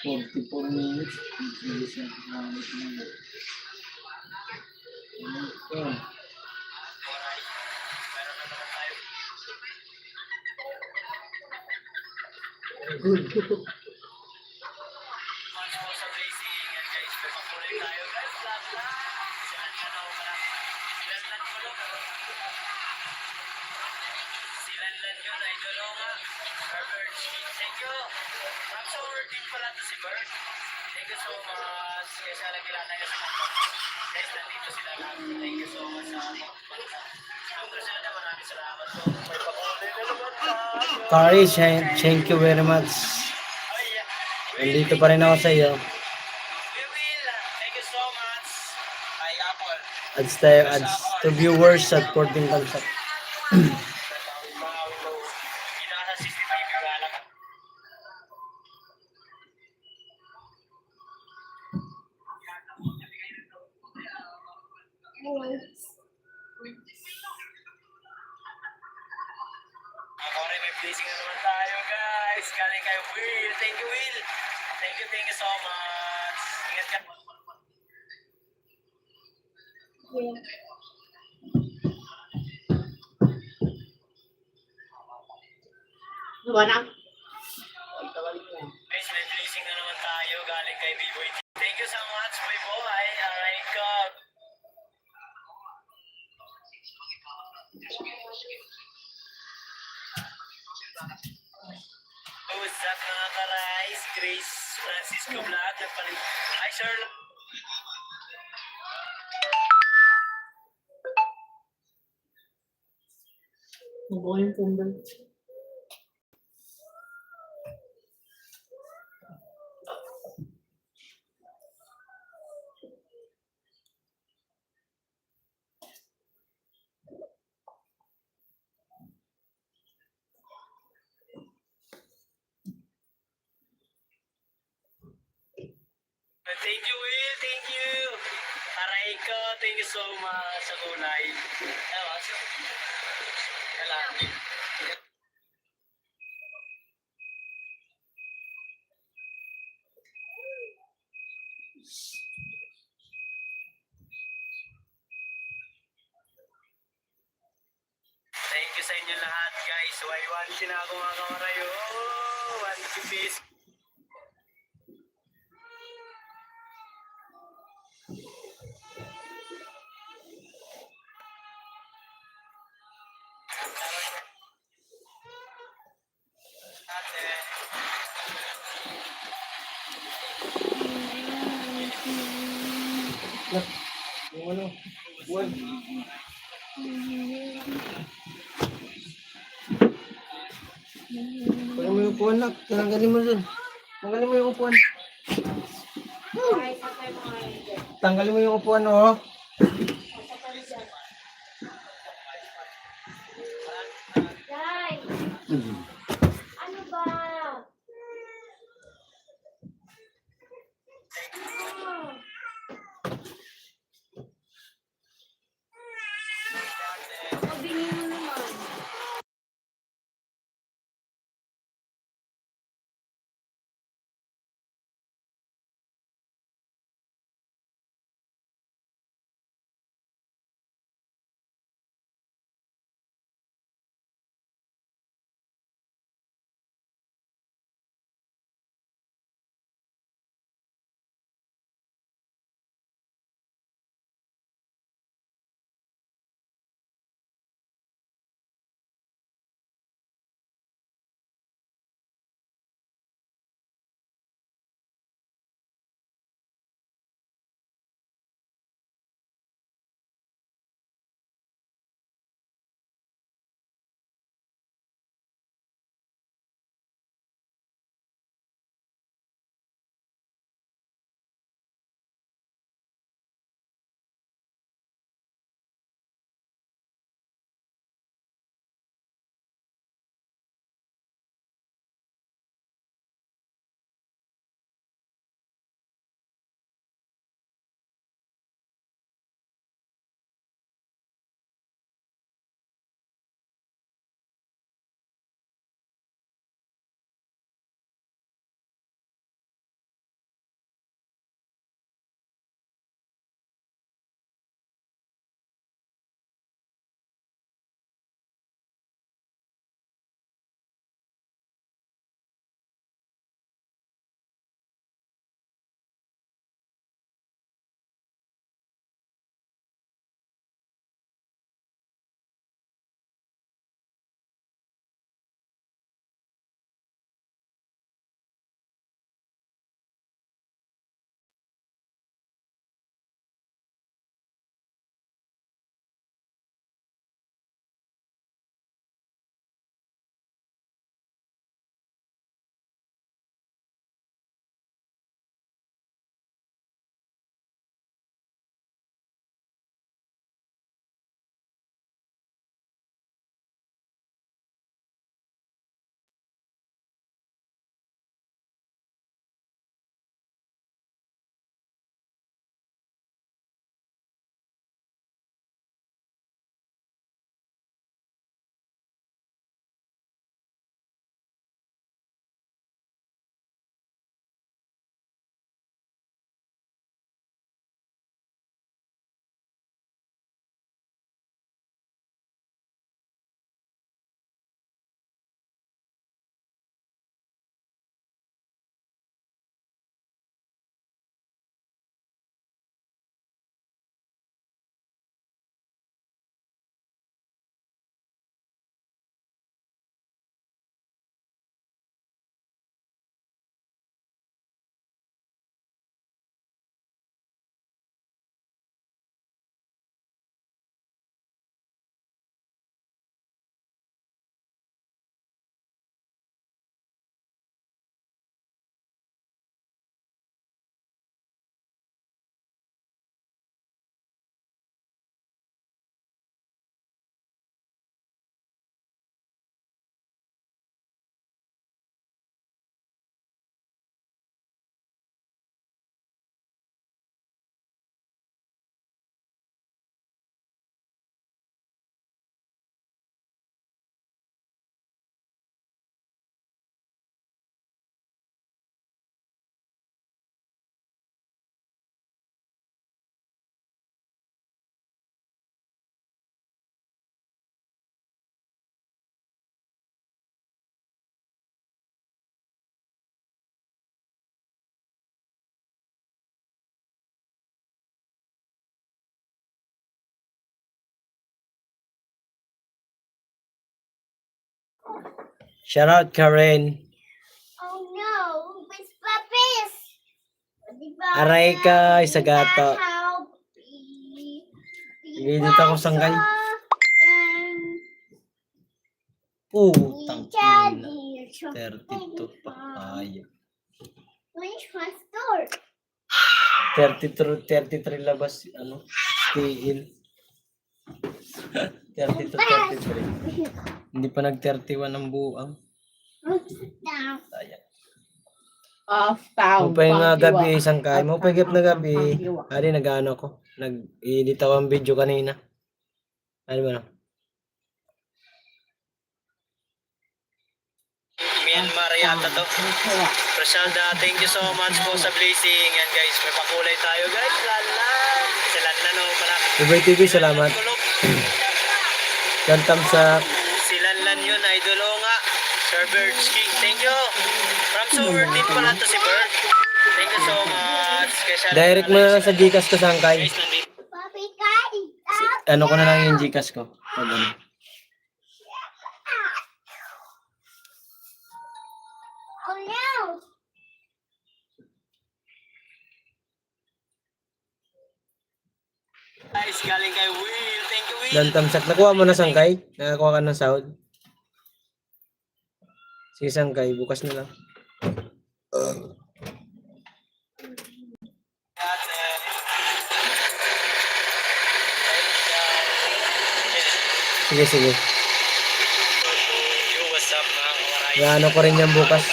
$44 minutes. Good. Thank you. Props over din pala to si Bert. Thank you so much. Kaya sana kilala niya sa mga guys, nandito sila lahat. Thank you so much sa sila na maraming salamat po. May pakuli na naman tayo. Kari, thank you very much. Nandito pa rin ako sa iyo. We will. Thank you so much. Kay Apple. Adds to viewers at 14 concept. Pinasa 65 yung alam. Kore, may blessing na naman tayo, guys. Galing kay Will. Thank you, Will. Thank you so much. Ingat ka. Diba na? Guys, may blessing na naman tayo. Galing kay B-Boy. Thank you so much, Boy. Alright, ko. What's up, mga ka-rice? Grace Francisco Vlog. Hi, sir. Mabuhay yung kumbal. Thank you, Will. Thank you. Aray ko. Thank you so much sa kulay. Kailangan. Thank you sa inyo lahat, guys. Y1 na ako mga kamarayo. Oh, 1 piece. Yung ano, buwan. Tanggalin mo yung upuan, nak. Tanggalin mo dun. Tanggalin mo yung upuan. Ay, sakay mo nga yun. Tanggalin mo yung upuan, oh. Guys, Shout out, Karen. Oh no, it's puppies. Aray ka, isa gato. Ginit ako sanggay. Putang ina. 32 pa kaya. Which one store? 33 labas, ano, stay in. 32, 33. Hindi pa nag-31 ang buang. Sayang. Off town. Mo pa yung gabi, isang kaya. Mo pa na gabi. Ari, nag-ano ko. Nag-edit ako ang video kanina. Ano ba na? Myanmar yata to. Rosalda, thank you so much po sa blessing. Yan guys, may pakulay tayo guys. Lalan. Si Lanlan o malapit. Dubai TV, salamat. Yan thumbs up. Si Lanlan yun, idol o nga. Sir Bird's King, thank you. From Sober din pala to si Bird. Thank you so much. Direct mo na lang sa Gcash ko, Sangkay. Guys, nandito. Papi, kain. Ano ko na lang yung Gcash ko. Pag ano. Oh no. Guys, galing kay Will. Thank you, Will. Dan thumbs up. Nakuha mo na, Sangkay? Nakakuha ka ng sahod? Sige, Sangkay. Bukas na lang. Sige, sige. Yo, what's up mga kawaray? Ano ko rin yan bukas.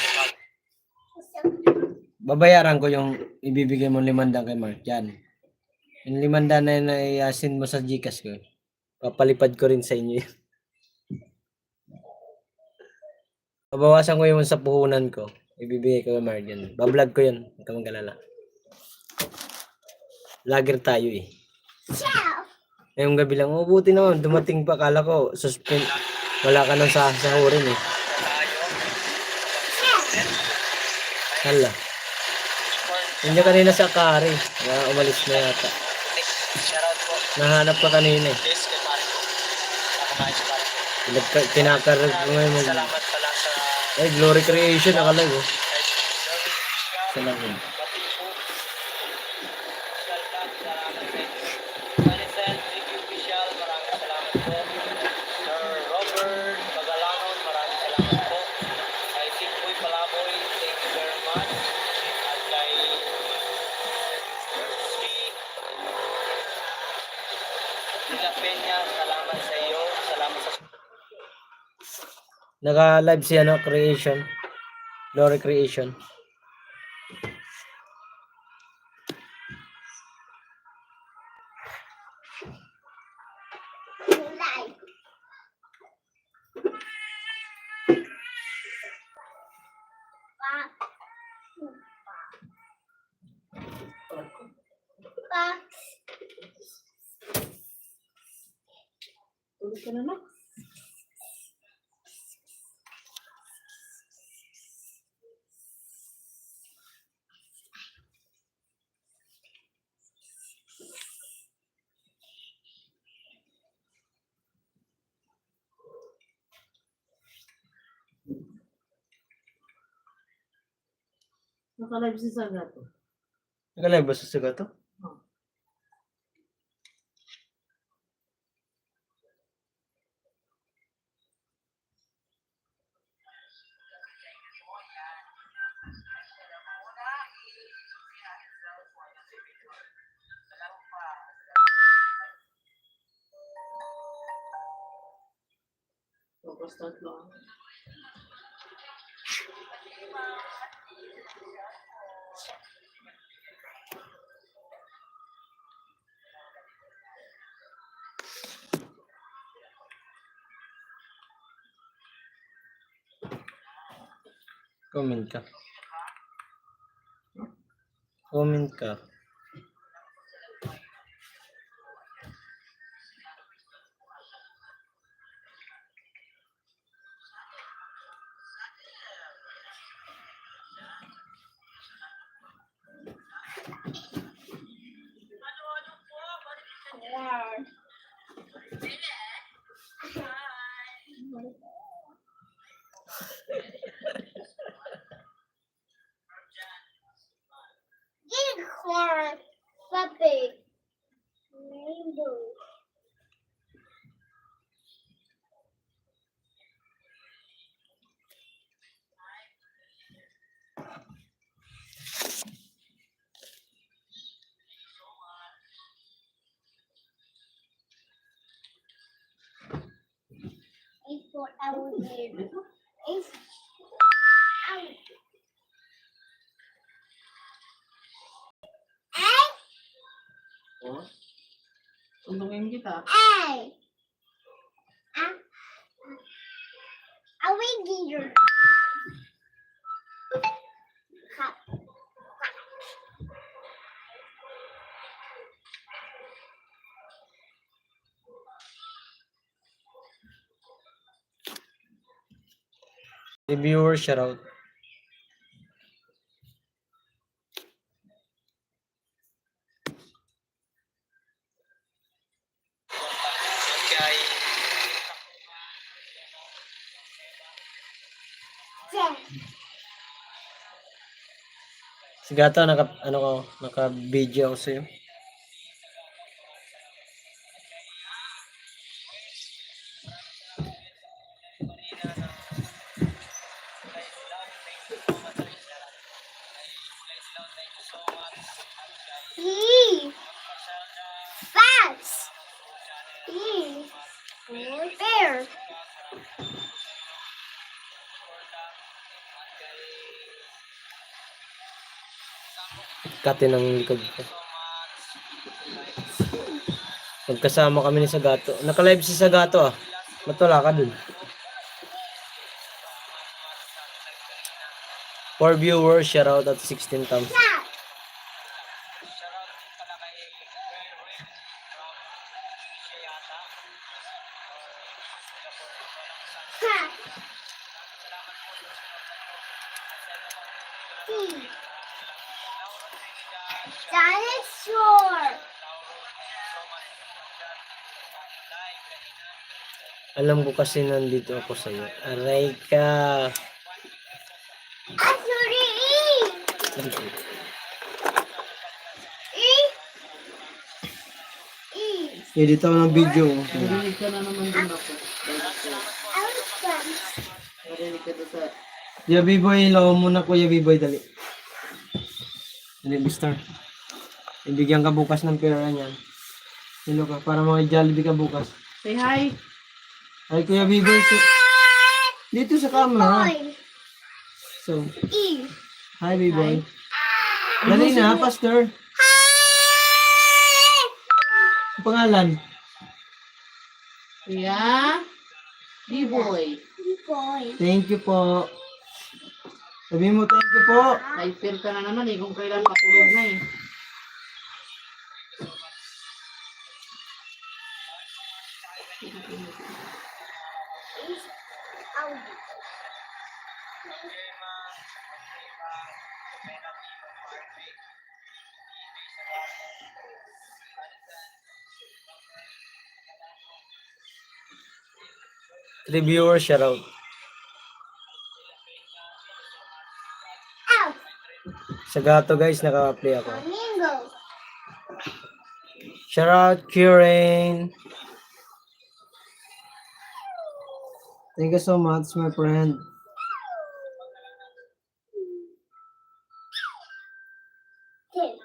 Babayaran ko yung ibibigay mo 500 kay Mark. Yan. Yung 500 na yun na iasin mo sa Gcash ko. Papalipad ko rin sa inyo yun. Babawasan ko yung sa puhunan ko. Ibibigay ko kay Mark yan. Bablog ko yan. Huwag ka mag-alala. Lager tayo eh. Ngayong gabi lang, buti naman, dumating pa, kala ko, suspend, wala ka nang sasahurin eh. Hala. Hindi kanina sa Akari, umalis na yata. Shoutout po. Nahanap ka kanina eh. Yes, kay pare ko. Nakakain si pare ko. Kinakarag ko ngayon. Salamat pala sa Ay, Glory Creation, nakalag oh. service. Salamat. Pati po. Salamat sa Manisel, thank you, Michelle. Maraming salamat po. Sir Robert Magalangon, maraming salamat po. Kay Tikboy Palaboy, thank you very much. At kay Sri Dila Peña, salamat sa iyo. Salamat sa Naka-live si ano, Creation. Glory Creation. Tulog ka na na. Naka-live si Sagato. Naka-live ba sa Sagato? Start lang. Comment ka. Comment ka. for puppy. Rainbow. A for alligator. A for alligator. Oh, tundungin kita. A. Alligator. Reviewer shoutout. Kay Si Gato, naka-video ako sa'yo. E. Fast. E. Bear. Kati ng likod ko. Magkasama kami ni Sagato. Naka-live si Sagato ah. Matula ka dun. 4 viewers, shoutout at 16 thumbs. Cat. Cat. E. Dinosaur. Alam ko kasi nandito ako sa'yo. Aray ka. Actually, E. E. E. Edit ako ng video. Narinig ka na naman din ako. Elephant. Narinig ka doon sa... Yabi boy, lawa muna ko Yabi boy, dali. Dali, Mister. Ibigyan ka bukas ng pera niyan. Hello ka, para mga Jollibee ka bukas. Say hi! Ay, Kuya Biboy. Dito sa camera. Boy. So, E. hi, Biboy. Dali na, Pastor. Ang pangalan? Kuya? B-boy. Boy. Thank you po. Sabi mo, thank you po. Hyper ka na naman eh kung kailan matulog na eh. Reviewer, shoutout. Ow. Sa gato guys, naka-play ako. Flamingo. Shoutout, Kieran. Thank you so much, my friend. Kid.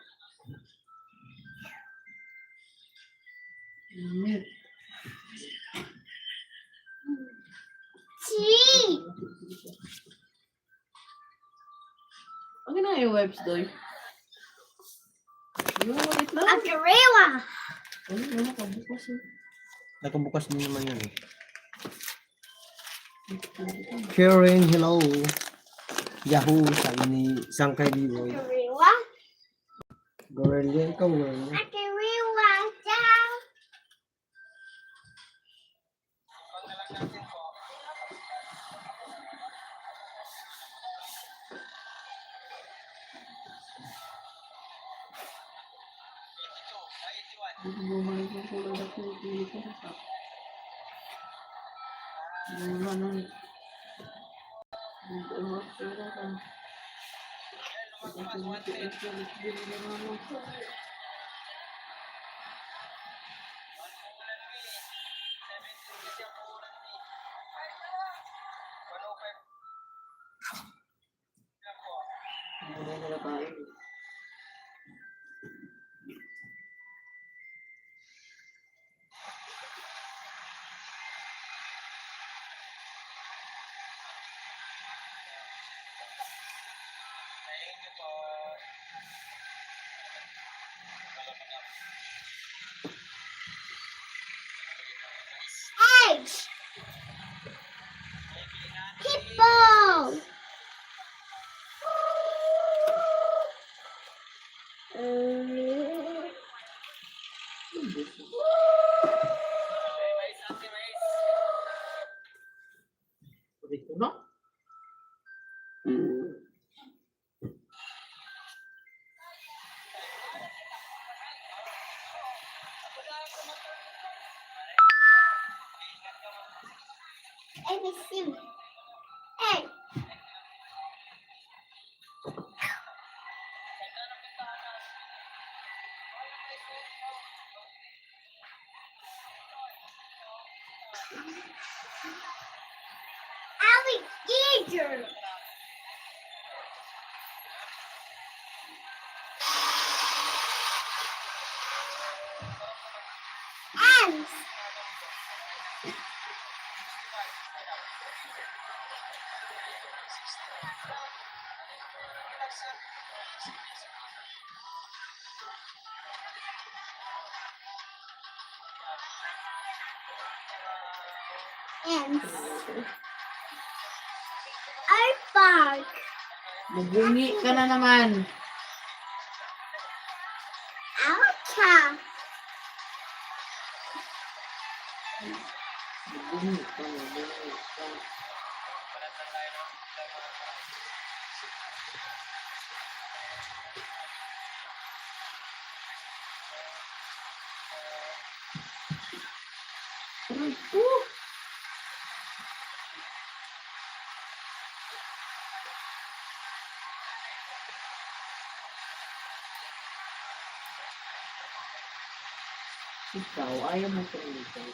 Tree. Ano na yung webs doy? Yung ulit lang. A gorilla. Ano na nakabukas eh. Nakabukas din naman yun eh. Kieran, hello. Yahoo, sabi ni Sangkay Biboy. Gorilla. Gorilla, ikaw gorilla. A gorilla. Down. Bumalik yung kulay na pinipili ko. Ano Muna nila kain. Eggs! People! Ulit ko na. ABC. Egg! Alligator! Ants! Ants. Aardvark. Magbungi ka na naman. Alka. Magbungi ka, magbungi ka. Aray ko. Ikaw, ayaw mo tumigil.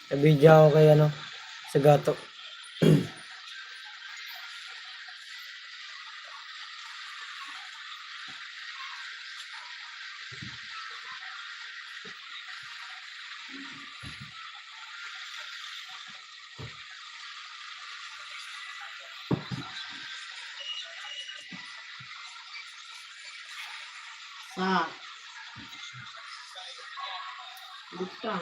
Nabidyo ako kay ano, sa gato. Sa. Ulit ka.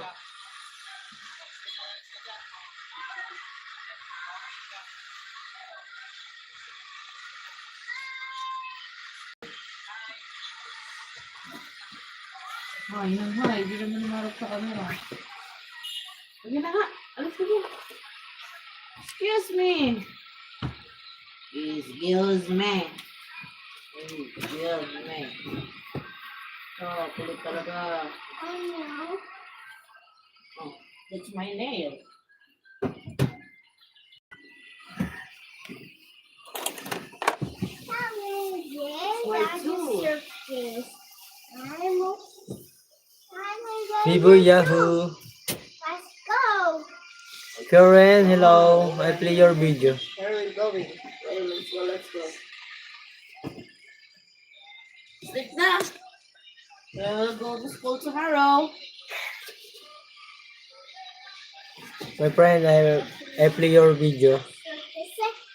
Hay, nang hay. Di naman namarap sa camera. Sige na nga. Alis ka dyan. Excuse me. Excuse me. Excuse me. Oh, kulit talaga. Oh no. Oh, that's my nail. Why two? Bibo Yahoo! Let's go. Karen, hello! I play your video. Where are we going? Okay, let's go, let's go. Sleep na! We'll go to school tomorrow. My friend, I play your video.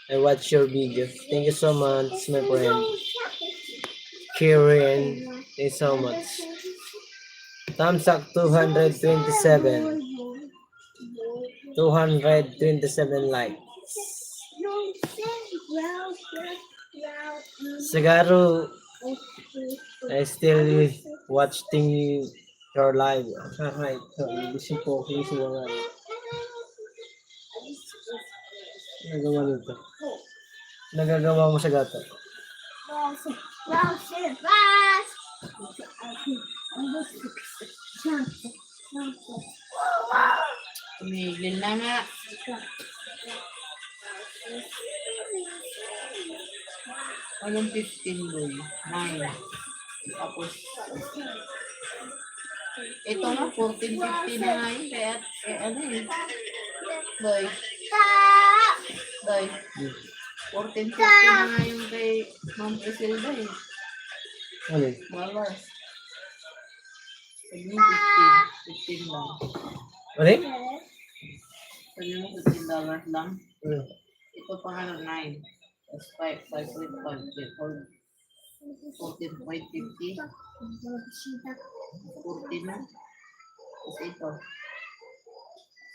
I watch your video. Thank you so much, my friend. Karen, thank you so much. Thumbs up 227. 227 likes. Sigaro, I still watching your live. Alright, gusto po, please mga nagawa nito. Nagagawa mo sa gato. Tumigil na nga. Anong 15 boy? 9. Tapos, ito nga, 14, 15 na nga yun. Kaya, ano eh. Boy. Boy. 14, 15 na nga yung kay Ma'am Priscilla eh. Alin? Malas. Sabi mo 15 lang. Alin? Sabi mo $15 lang. Hmm. Ito pa nga ng 9. That's 5.5. 14.50. 14 na. Tapos ito.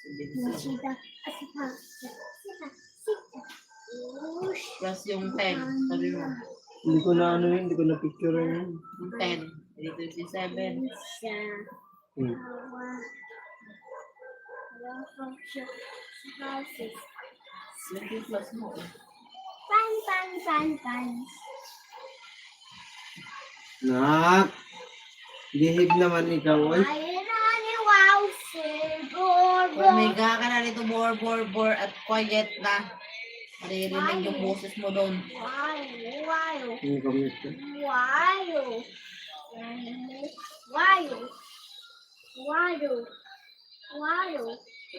17. Plus yung 10. Sabi mo. Hindi ko na ano yun, hindi ko na picture yun. Yung 10. 27. Hmm. 20 plus mo. Nak! Lihig naman ikaw, oy. Pumiga ka na nito, bor, at quiet na. Maririnig yung boses mo doon. Yung comment ko.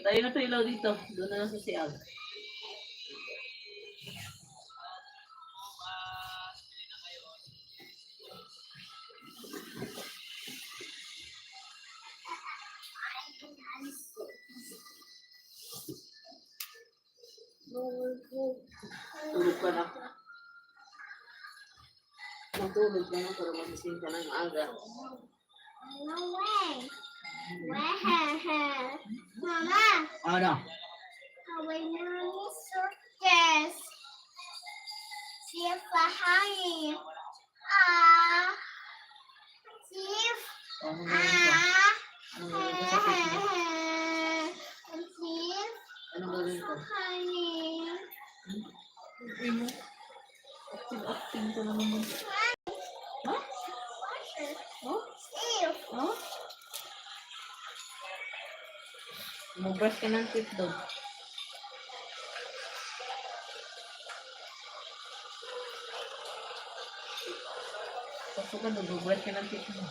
Tayo na ito ilaw dito. Doon na lang sa CL. Tulog ka na. Matulog ka na para magising ka ng aga. Mama, Ano? haway na ni suitcase. Sif pahangin. Sif. Ano gawin ko? Ano gawin ko sa pit mo? Sif Ano gawin ko? pahangin. Ano? Acting ko naman mo. Sif. Oh? Mag-brush ka ng teeth doon. Pasok ka doon, mag-brush ka ng teeth mo.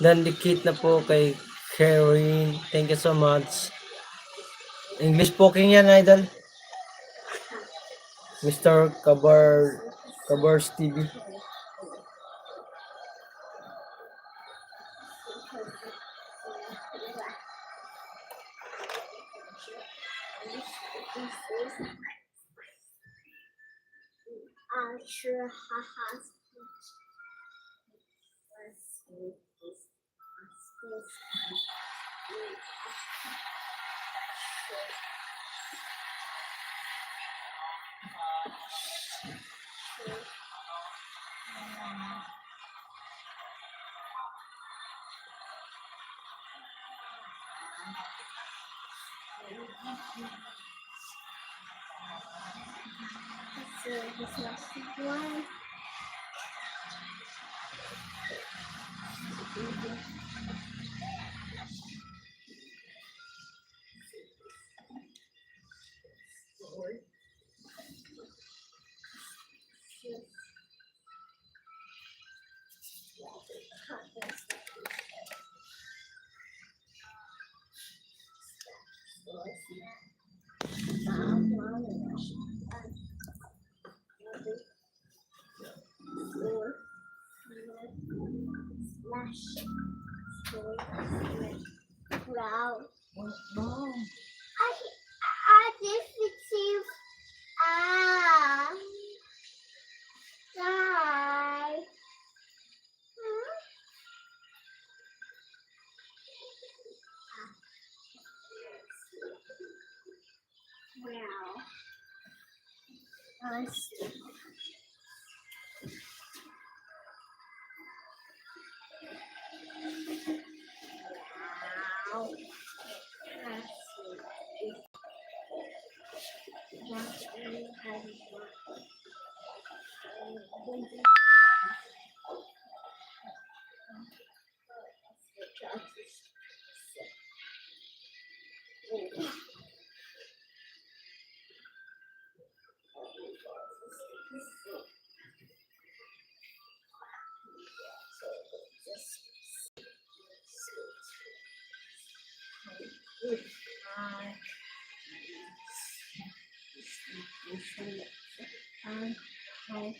Dandikit na po kay Karen. Thank you so much. English speaking yan, idol. Mr. Kabars TV. So this last one. Wow. No. I just received die. Wow. Wow.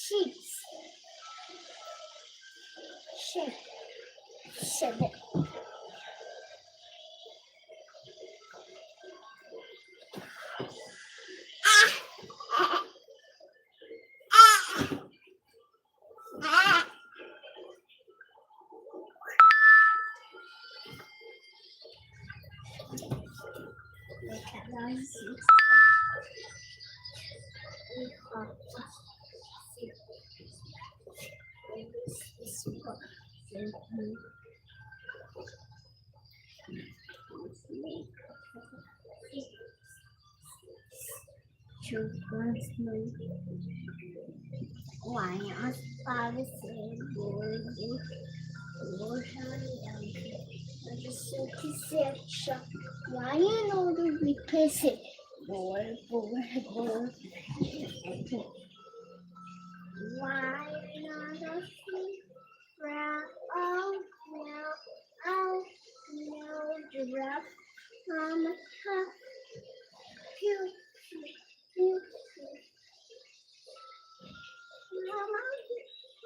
Sheets. Sheep. Sheep. Why not Paris why you know the replace it? Why not a brown? Oh no, giraffe. Mama, pew, pew, Mama,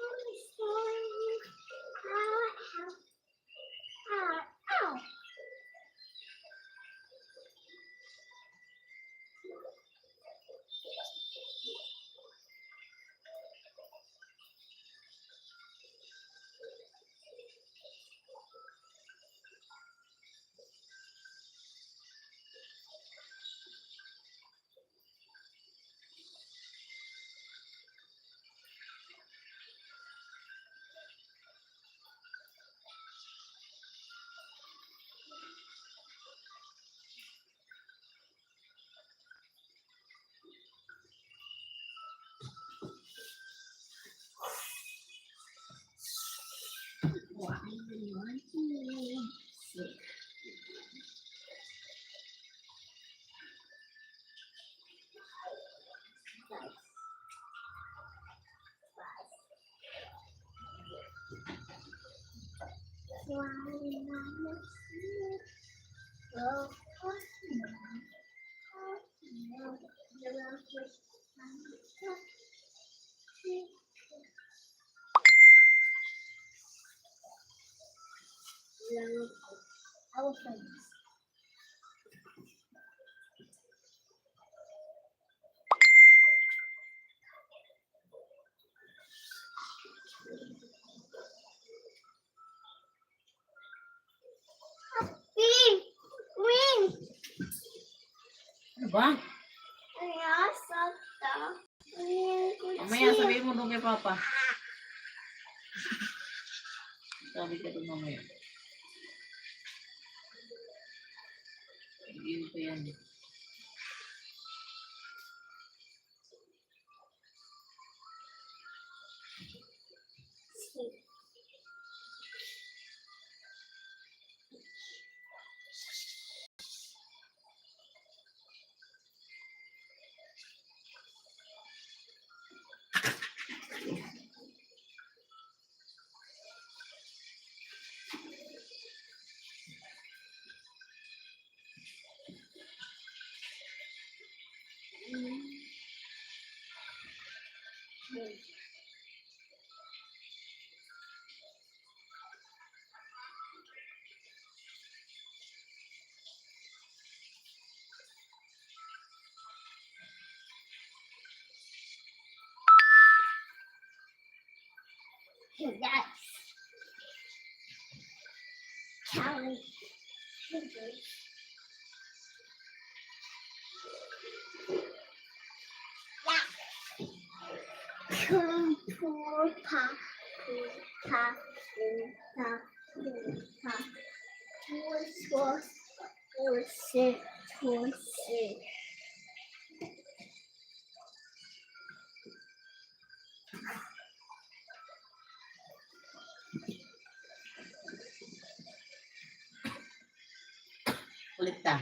I'm sorry. Ow. Oh, no. Elephants. Green! Green! Ano ba? Kaya salta. Mamaya sabihin mo doon kay Papa. Sabi ka doon mamaya. Yun pa yan. Yes. Callie. Come for pa, pa, pa, pa. Horse. Kulit ka.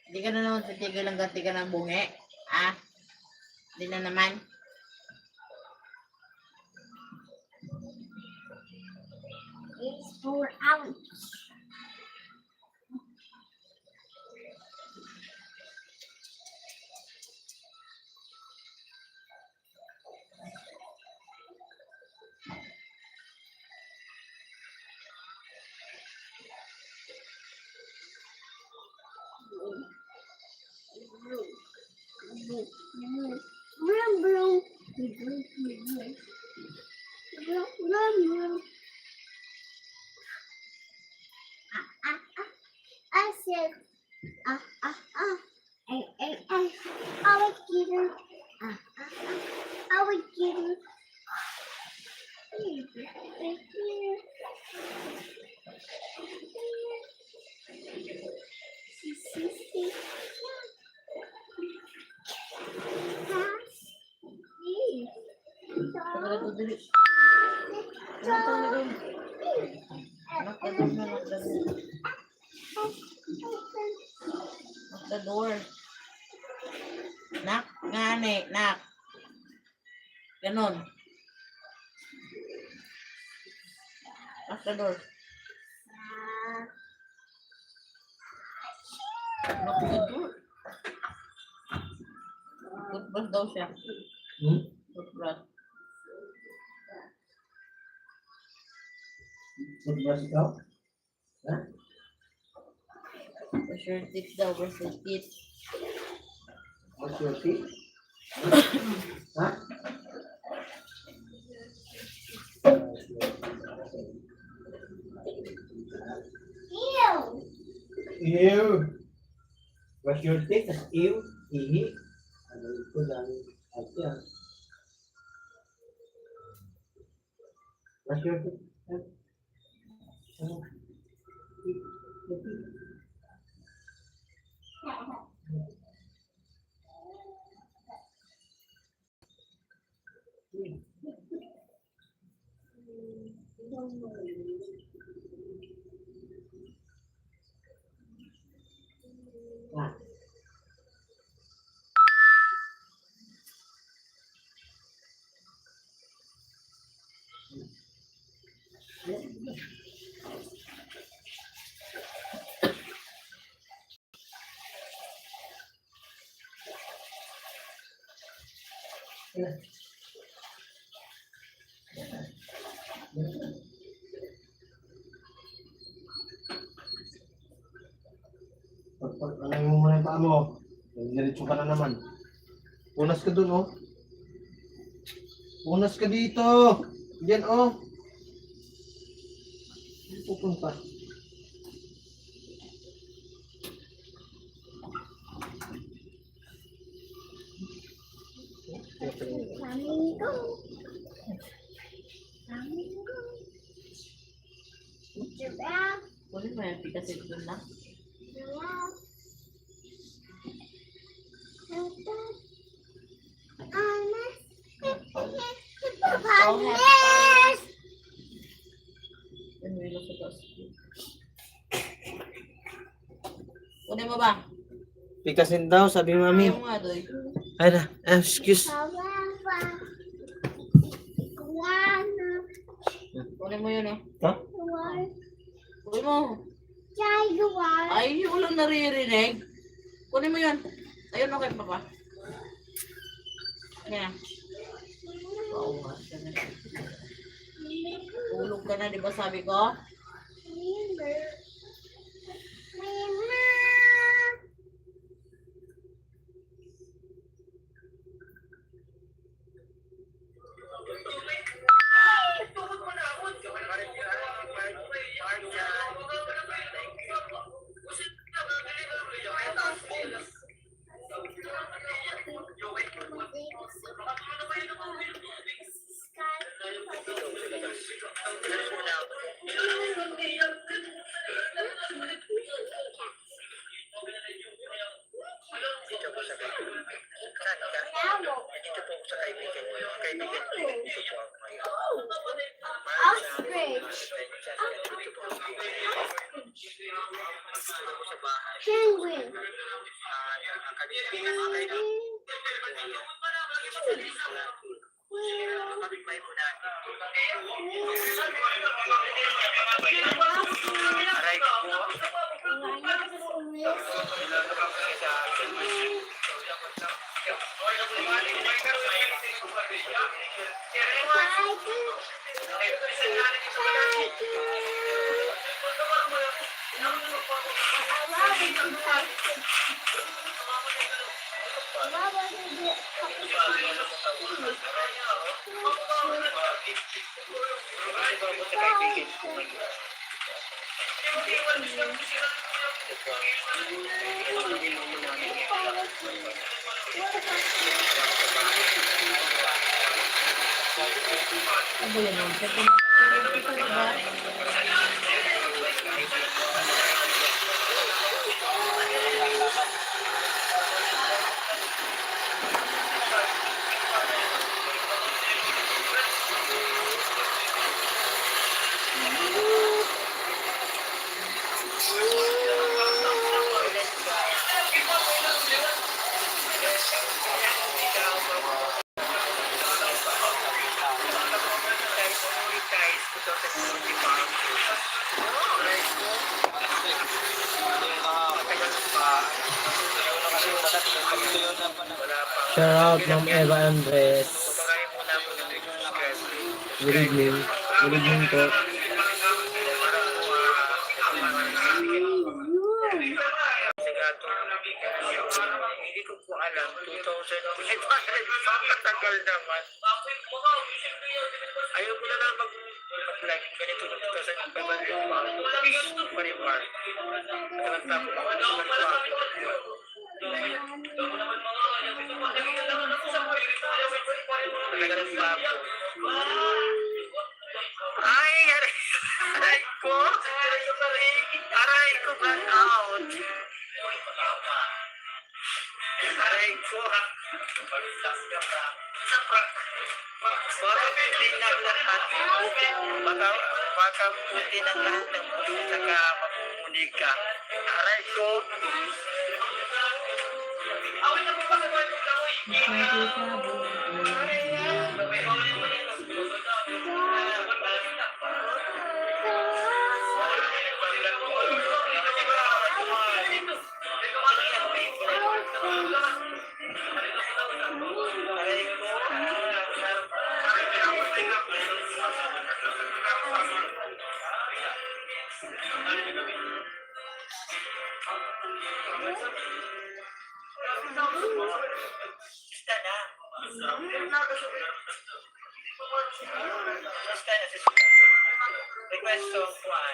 Hindi ka na naman titigil ang ganti ka ng bungi. Ah? Hindi na naman. It's 4 hours. Vroom, vroom. Vroom, vroom. I said, alligator. Alligator. Tagal ito dili. Ano ito na doon? Lock the door na, lock the door. Lock the door. Knock, ngani, knock. Ganon. Lock the door. Lock the door. Toothbrush daw siya. Toothbrush. Toothbrush ikaw? Ha? Brush your teeth daw, brush your teeth. What's your teeth? Ha? Ew. Ew! Brush your teeth, tas ew, ihi. Ano ito lang? Asya. Brush your teeth. Ano? Ah. Alay mo muna yung paa mo. Diretso ka na naman. Punas ka dun, oh. Punas ka dito. Diyan, oh. Saan pupunta? Flamingo. Flamingo. Giraffe. Kunin mo yung pikasin doon na. Giraffe. Honest. Hippopotamus. Kunin mo yung sa taas. Kunin mo ba? Pikasin daw, sabi ni Mami. Ayaw nga, Doy. Ay na, excuse. Guava. Guana. Kunin mo yun, eh. Ha? Guava. Kunin mo. Jaguar. Ay, walang naririnig. Kunin mo yun. Ayun, okay pa ba? Yan. Oo nga. Tulog ka na, di ba sabi ko? Dito po sa kaibigan. Saan ka? Dito po sa kaibigan mo. Yung kaibigan ko, dito po ako ngayon. Ostrich. Dito po ako sa bahay. Penguin. Kapitbahay po natin. Aray ko po. Ano yun? Pwede mo ito, di ba? Shout out, Ma'am Eva Andres. Good evening. Good evening po. Hindi ko po alam, 2000, matagal naman. Ayaw ko na lang mag-like ganito ng 2005 Marimar. Nagtapos ako ng ay, aray ko. Aray ko, black out. Aray ko. Baka puti ng lahat. Baka puti ng lahat ng puti saka mamumuni ka. Aray ko. Mas kaya si Sila. Request song why?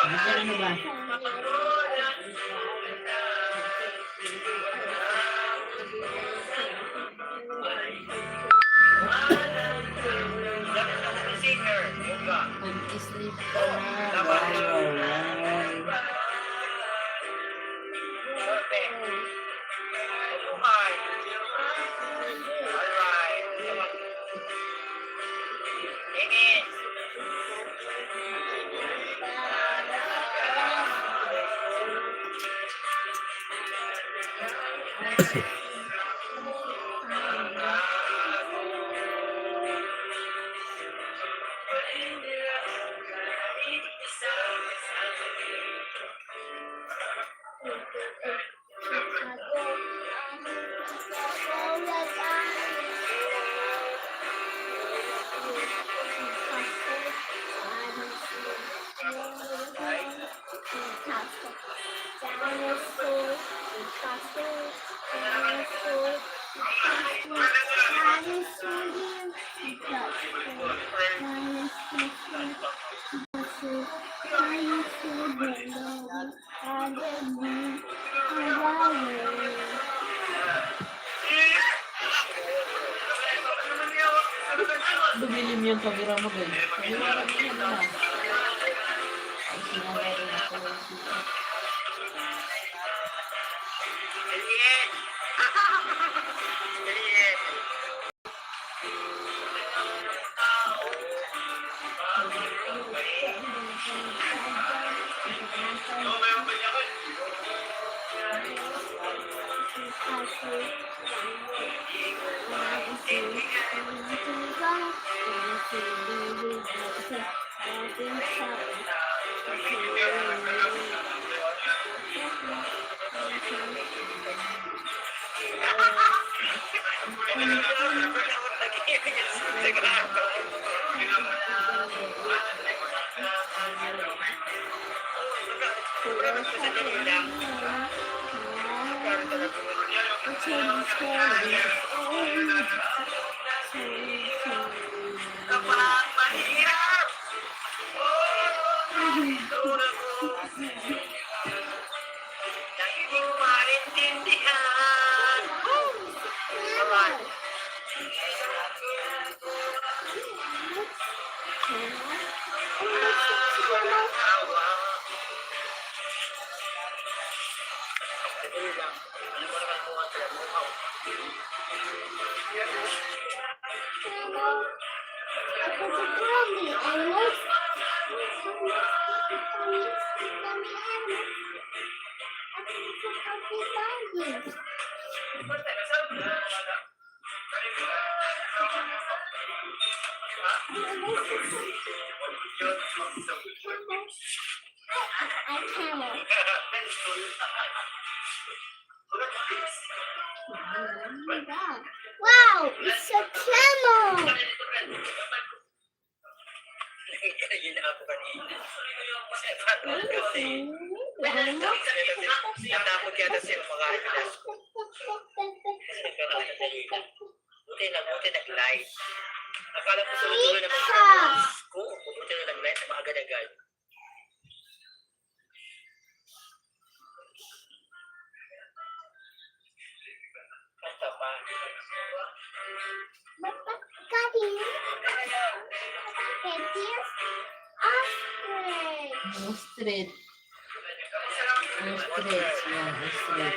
Ano ba? Singer, yoga. Mag-sleep ka na. Bye. Perfect. Buhay. Alright. Ingin. Dumilim yung camera mo, guys. Naliwanag mo yan na. Ay, sinalaro na ko yung suka. Ingin. Ingin. Kapag mahirap. Nang hindi mo maintindihan. Alright. Awa. Dali lang. Ano mo naman kung ang trabaho? Wow, it's a camel. Yun na ako kanina. Natakot yata sila mga alas. Nagkaroon ng dalila. Buti nag-live. Akala ko sunod-sunod naman sa ko. Buti na nag-live na maagad-agad. Basta pa. Daddy. Straight. Straight. Yan, straight.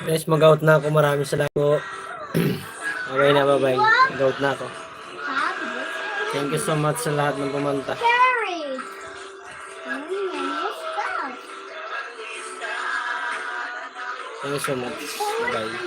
Guys, mag-out na ako. Maraming salamat po. Okay na, bye-bye. Mag-out na ako. Thank you so much sa lahat ng pumunta. Carrie! Stop! Thank you so much. Bye-bye.